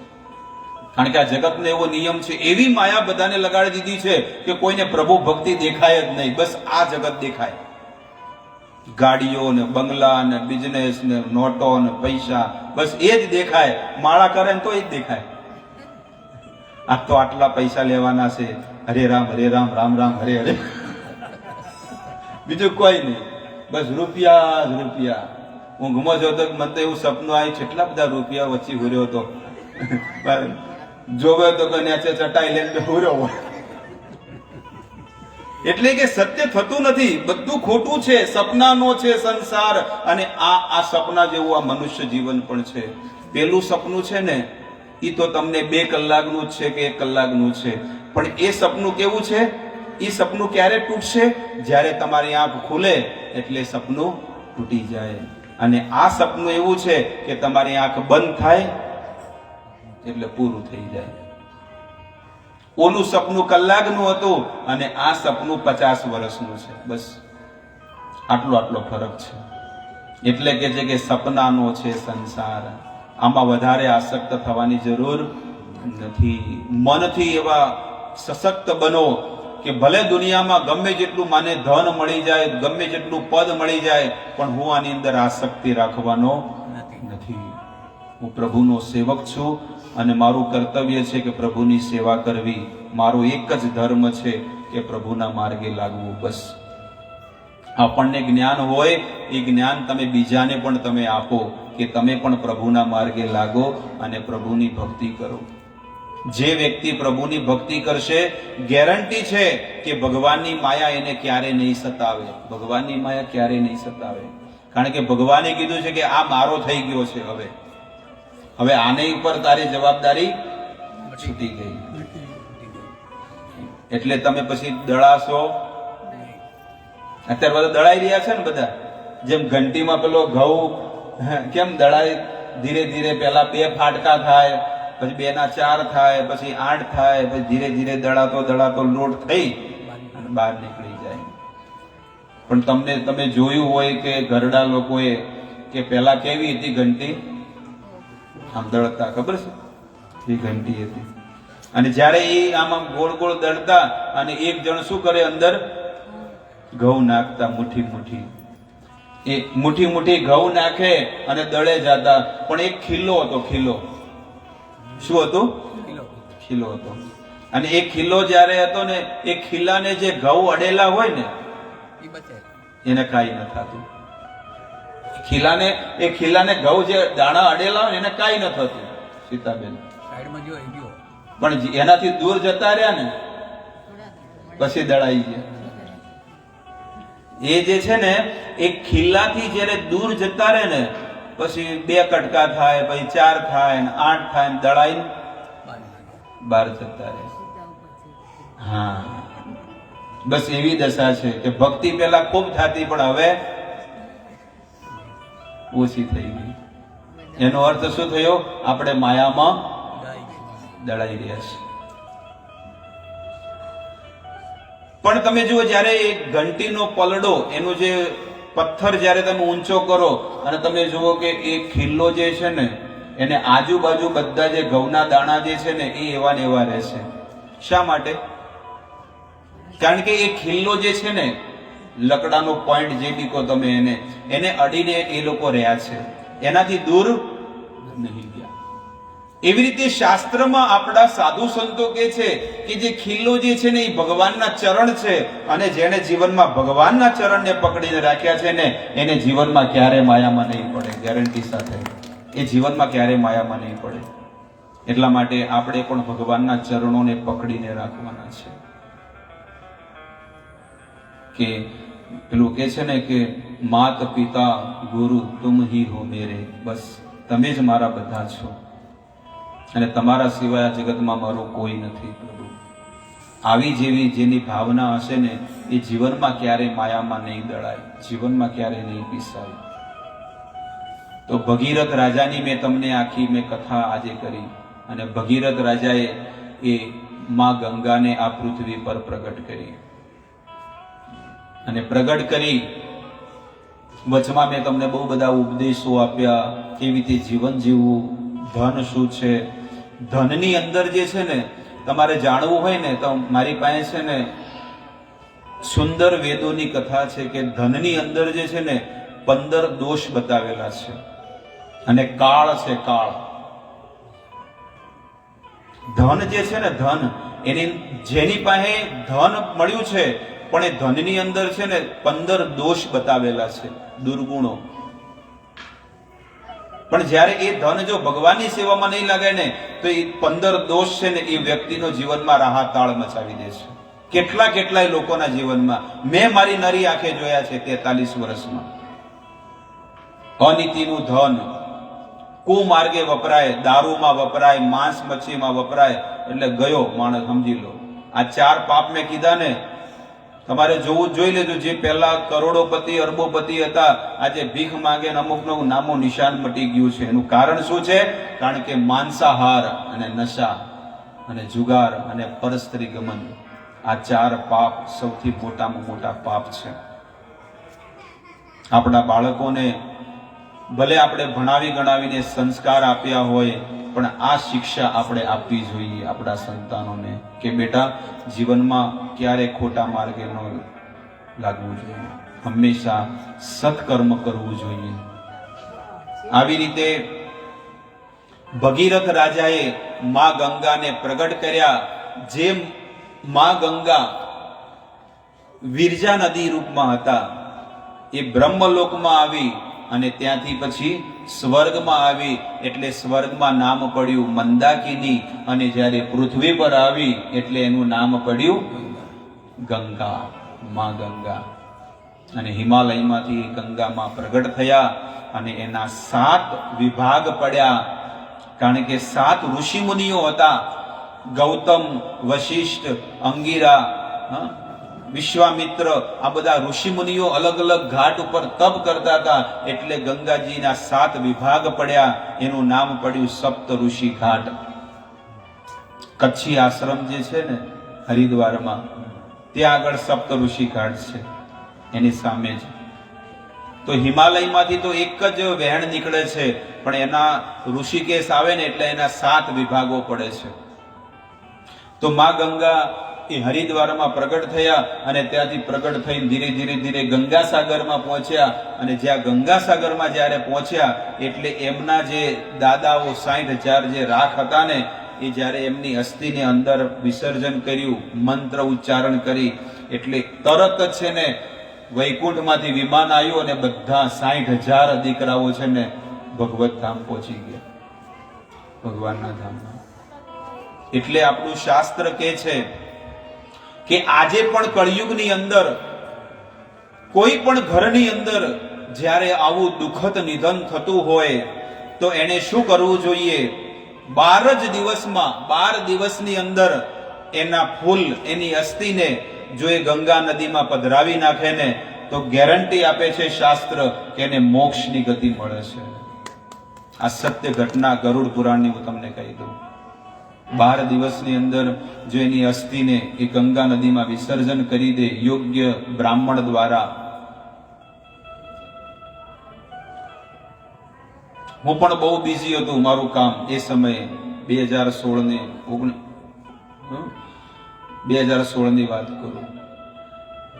કારણ કે આ જગતનો એવો નિયમ છે, એવી માયા બધાને લગાડી દીધી છે કે કોઈને પ્રભુ ભક્તિ દેખાય જ નહીં. બસ આ જગત દેખાય. ગાડીઓ ને બંગલા ને બિઝનેસ ને નોટો ને પૈસા, બસ એ જ દેખાય. માળા કરે ને તો એ જ દેખાય. આ તો આટલા પૈસા લેવાના છે, હરે રામ રામ રામ હરે હરે, બીજું કોઈ નહીં. બસ રૂપિયા જ રૂપિયા. ઊંઘમાં જોતો મને તો એવું સપનું આવ્યું, કેટલા બધા રૂપિયા વચ્ચે હુર્યો હતો. જોવે તો નીચે ચટાઈ લઈને હુર્યો. એટલે કે સત્ય થતું નથી, બધું ખોટું છે. સપનાનો છે સંસાર, અને આ સપના જેવું આ મનુષ્ય જીવન પણ છે. પેલું સપનું છે ને, એ તો તમને 2 કલાકનું જ છે કે 1 કલાકનું છે. પણ એ સપનું કેવું છે? એ સપનું ક્યારે તૂટશે? જ્યારે તમારી આંખ ખુલે એટલે સપનું તૂટી જાય. અને આ સપનું એવું છે કે તમારી આંખ બંધ થાય એટલે પૂરું થઈ જાય. ઓલું સપનું કલાકનું હતું અને આ સપનું 50 વર્ષનું છે. બસ આટલો ફરક છે. એટલે કે છે કે સપનાનો છે સંસાર. આમાં વધારે આસક્ત થવાની જરૂર નથી. મનથી એવા સશક્ત બનો કે ભલે દુનિયામાં ગમે જેટલું માને ધન મળી જાય, ગમે જેટલું પદ મળી જાય, પણ હું આની અંદર આસક્તિ રાખવાનો નથી. હું પ્રભુનો સેવક છું અને મારું કર્તવ્ય છે કે પ્રભુની સેવા કરવી. મારો એક જ ધર્મ છે કે પ્રભુના માર્ગે લાગવું. બસ આપણને જ્ઞાન હોય એ જ્ઞાન તમે બીજાને પણ તમે આપો કે તમે પણ પ્રભુના માર્ગે લાગો અને પ્રભુની ભક્તિ કરો. જે વ્યક્તિ પ્રભુની ભક્તિ કરશે, ગેરંટી છે કે ભગવાનની માયા એને ક્યારે નહીં સતાવે. ભગવાનની માયા ક્યારે નહીં સતાવે. કારણ કે ભગવાને કીધું છે કે આ મારો થઈ ગયો છે. હવે આની ઉપર તારી જવાબદારી છૂટી ગઈ. એટલે તમે પછી દળાશો. અત્યારે બધા દળાઈ રહ્યા છે ને બધા. જેમ ઘંટીમાં પેલો ઘઉં કેમ દળાય, ધીરે ધીરે પેલા 2 ફાટકા થાય, પછી 2 ના 4 થાય, પછી 8 થાય, પછી ધીરે ધીરે દળાતો લોટ થઈ અને બહાર નીકળી જાય. પણ તમે જોયું હોય કે ઘરડા લોકોએ કે પેલા કેવી હતી ઘંટી? આમ દળતા, ખબર છે? એ ઘંટી હતી. અને જ્યારે એ આમ ગોળ ગોળ દળતા અને એક જણ શું કરે, અંદર ઘઉં નાખતા, મુઠ્ઠી એ મુઠ્ઠી ઘઉં નાખે અને દળે જતા. પણ એક ખીલ્લો હતો. ખીલ્લો શું હતો? ખીલ્લો હતો. અને એ ખીલ્લો જ્યારે હતો ને, એ ખીલ્લાને જે ઘઉં અડેલા હોય ને એને કાંઈ ન થતું. એ ખીલ્લાને ઘઉં જે દાણા અડેલા હોય ને એને કાંઈ ન થતું. સીતાબેન પણ એનાથી દૂર જતા રહ્યા ને પછી દળાઈ ગયા. એ જે છે ને, એક ખીલ્લાથી જયારે દૂર જતા રહે ને પછી 2 કટકા થાય, પછી 4 થાય, 8 થાય, દળાઈ બહાર જતા રહે. હા, બસ એવી દશા છે કે ભક્તિ પેલા ખૂબ થતી પણ હવે ઓછી થઈ ગઈ. એનો અર્થ શું થયો? આપણે માયામાં દળાઈ રહ્યા છે. પણ તમે જુઓ, જ્યારે એક ઘંટીનો પલડો, એનો જે પથ્થર જ્યારે તમે ઊંચો કરો અને તમે જુઓ કે એ ખીલ્લો જે છે ને, એને આજુબાજુ બધા જે ઘઉંના દાણા જે છે ને એ એવા ને એવા રહેશે. શા માટે? કારણ કે એ ખીલ્લો જે છે ને, લકડાનો પોઈન્ટ જે બી કહો તમે એને અડીને એ લોકો રહ્યા છે, એનાથી દૂર નહીં ગયા. એવી રીતે શાસ્ત્રમાં આપણા સાધુ સંતો કહે છે કે જે ખીલ્લો જે છે ને એ ભગવાનના ચરણ છે, અને જેને જીવનમાં ભગવાનના ચરણને પકડીને રાખ્યા છે ને એને જીવનમાં ક્યારે માયામાં નહીં પડે. ગેરંટી સાથે એ જીવનમાં ક્યારે માયામાં નહીં પડે. એટલા માટે આપણે પણ ભગવાનના ચરણોને પકડીને રાખવાના છે. કે પેલું કે છે ને કે માત પિતા ગુરુ તુમ હી હો મેરે, બસ તમે જ મારા બધા છો અને તમારા સિવાય આ જગતમાં મારું કોઈ નથી પ્રભુ. આવી જેવી જેની ભાવના હશે ને એ જીવનમાં ક્યારે માયામાં નહીં દળાય, જીવનમાં ક્યારે નહીં પીસાય. તો ભગીરથ રાજાની મેં તમને આખી મેં કથા આજે કરી, અને ભગીરથ રાજાએ એ માં ગંગાને આ પૃથ્વી પર પ્રગટ કરી, અને પ્રગટ કરી વચમાં મેં તમને બહુ બધા ઉપદેશો આપ્યા, કેવી રીતે જીવન જીવવું, ધન શું છે. ધનની અંદર જે છે ને તમારે જાણવું હોય ને તો મારી પાસે છે ને સુંદર વેદોની કથા છે કે ધનની અંદર જે છે ને 15 દોષ બતાવેલા છે, અને કાળ છે, કાળ. ધન જે છે ને, ધન એની જેની પાસે ધન મળ્યું છે પણ એ ધનની અંદર છે ને 15 દોષ બતાવેલા છે, દુર્ગુણો. પણ જ્યારે એ ધન જો ભગવાનની સેવામાં નહીં લાગે ને તો એ 15 દોષ છે ને એ વ્યક્તિનો જીવનમાં રાહાતાળ મચાવી દે છે. કેટલાય લોકોના જીવનમાં મેં મારી નરી આંખે જોયા છે 43 વર્ષમાં. અનીતિનું ધન કુમાર્ગે વપરાય, દારૂમાં વપરાય, માંસ મચ્છીમાં વપરાય, એટલે ગયો માણસ, સમજી લો. આ 4 પાપ મેં કીધા ને, તમારે જોવું જોઈ લેજો. જે પહેલા કરોડોપતિ અરબોપતિ હતા, આજે ભીખ માંગે, અમુકનું નામો નિશાન મટી ગયું છે. એનું કારણ શું છે? કારણ કે માંસાહાર અને નશા અને જુગાર અને પરસ્ત્રી ગમન, આ 4 પાપ સૌથી મોટામાં મોટા પાપ છે. આપણા બાળકોને ભલે આપણે ભણાવી ગણાવીને સંસ્કાર આપ્યા હોય, પણ આ શિક્ષા આપણે આપવી જોઈએ આપણા સંતાનોને કે બેટા જીવનમાં ક્યારે ખોટા માર્ગે ન લાગવું જોઈએ, હંમેશા સત્કર્મ કરવું જોઈએ. આવી રીતે ભગીરથ રાજાએ માં ગંગાને પ્રગટ કર્યા. જે માં ગંગા વિરજા નદી રૂપમાં હતા એ બ્રહ્મલોકમાં આવી અને ત્યાંથી પછી સ્વર્ગમાં આવી, એટલે સ્વર્ગમાં નામ પડ્યું મંદાકિની, અને જ્યારે પૃથ્વી પર આવી એટલે એનું નામ પડ્યું ગંગા, માં ગંગા. અને હિમાલયમાંથી ગંગામાં પ્રગટ થયા અને એના 7 વિભાગ પડ્યા, કારણ કે 7 ઋષિ મુનિઓ હતા. ગૌતમ, વશિષ્ઠ, અંગિરા, વિશ્વામિત્ર, આ બધા ઋષિ મુનિઓ અલગ અલગ ઘાટ ઉપર તપ કરતા હતા, એટલે ગંગાજીના 7 વિભાગ પડ્યા. એનું નામ પડ્યું સપ્ત ઋષિ ઘાટ. કચ્છી આશ્રમ જે છે ને હરિદ્વારમાં, ત્યાં આગળ સપ્ત ઋષિ ઘાટ છે, એની સામે જ. તો હિમાલયમાંથી તો એક જ વહેણ નીકળે છે, પણ એના ઋષિકેશ આવે ને એટલે એના 7 વિભાગો પડે છે. તો માં ગંગા એ હરિદ્વારમાં પ્રગટ થયા, અને ત્યાંથી પ્રગટ થઈને ધીરે ધીરે ગંગાસાગરમાં પહોંચ્યા. અને જ્યાં ગંગાસાગરમાં જ્યારે પહોંચ્યા એટલે એમના જે દાદાઓ 60,000 જે રાખ હતા ને, એ જ્યારે એમની અસ્થિને અંદર વિસર્જન કર્યું, મંત્ર ઉચ્ચારણ કરી, એટલે તરત જ છે ને વૈકુંઠમાંથી વિમાન આવ્યું અને બધા 60,000 દીકરાઓ છે ને ભગવત ધામ પહોંચી ગયા, ભગવાનના ધામમાં. એટલે આપણું શાસ્ત્ર કહે છે કે આજે પણ કળિયુગની અંદર કોઈ પણ ઘરની અંદર જ્યારે આવું દુઃખદ નિધન થતું હોય તો એને શું કરવું જોઈએ? 12 દિવસની અંદર એના ફૂલ, એની અસ્થિને જો એ ગંગા નદીમાં પધરાવી નાખે ને તો ગેરંટી આપે છે શાસ્ત્ર કે એને મોક્ષની ગતિ મળે છે. આ સત્ય ઘટના ગરુડ પુરાણની હું તમને કહી દઉં. 12 દિવસની અંદર જો એની અસ્થિને એ ગંગા નદીમાં વિસર્જન કરી દે યોગ્ય બ્રાહ્મણ દ્વારા. હું પણ બહુ બિઝી હતું, મારું કામ એ સમયે 2016 ની વાત કરું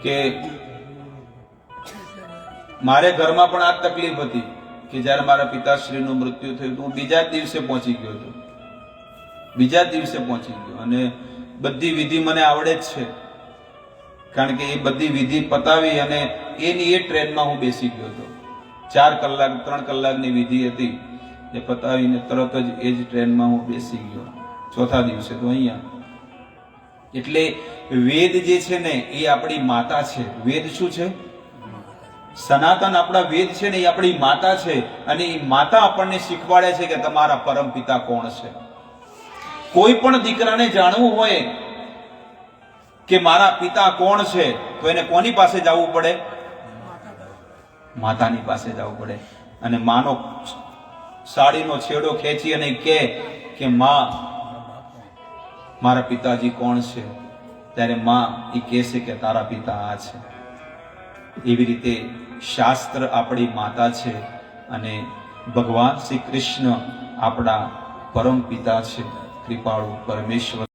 કે મારે ઘરમાં પણ આ તકલીફ હતી કે જ્યારે મારા પિતાશ્રીનું મૃત્યુ થયું તો હું બીજા જ દિવસે પહોંચી ગયો હતો. અને બધી વિધિ મને આવડે જ છે, કારણ કે એ બધી વિધિ પતાવી અને એની એ ટ્રેનમાં હું બેસી ગયો હતો. 3 કલાકની વિધિ હતી, એ પતાવીને તરત જ એ જ ટ્રેનમાં હું બેસી ગયો. ચોથા દિવસે તો અહીંયા. એટલે વેદ જે છે ને એ આપણી માતા છે. વેદ શું છે? સનાતન આપણા વેદ છે ને એ આપણી માતા છે, અને એ માતા આપણને શીખવાડે છે કે તમારા પરમ પિતા કોણ છે. કોઈ પણ દીકરાને જાણવું હોય કે મારા પિતા કોણ છે તો એને કોની પાસે જવું પડે? માતાની પાસે જવું પડે. અને માનો સાડીનો છેડો ખેંચી અને કહે કે માં મારા પિતાજી કોણ છે, ત્યારે માં એ કહે છે કે તારા પિતા આ છે. એવી રીતે શાસ્ત્ર આપણી માતા છે અને ભગવાન શ્રી કૃષ્ણ આપણા પરમ પિતા છે, કૃપાળુ પરમેશ્વર.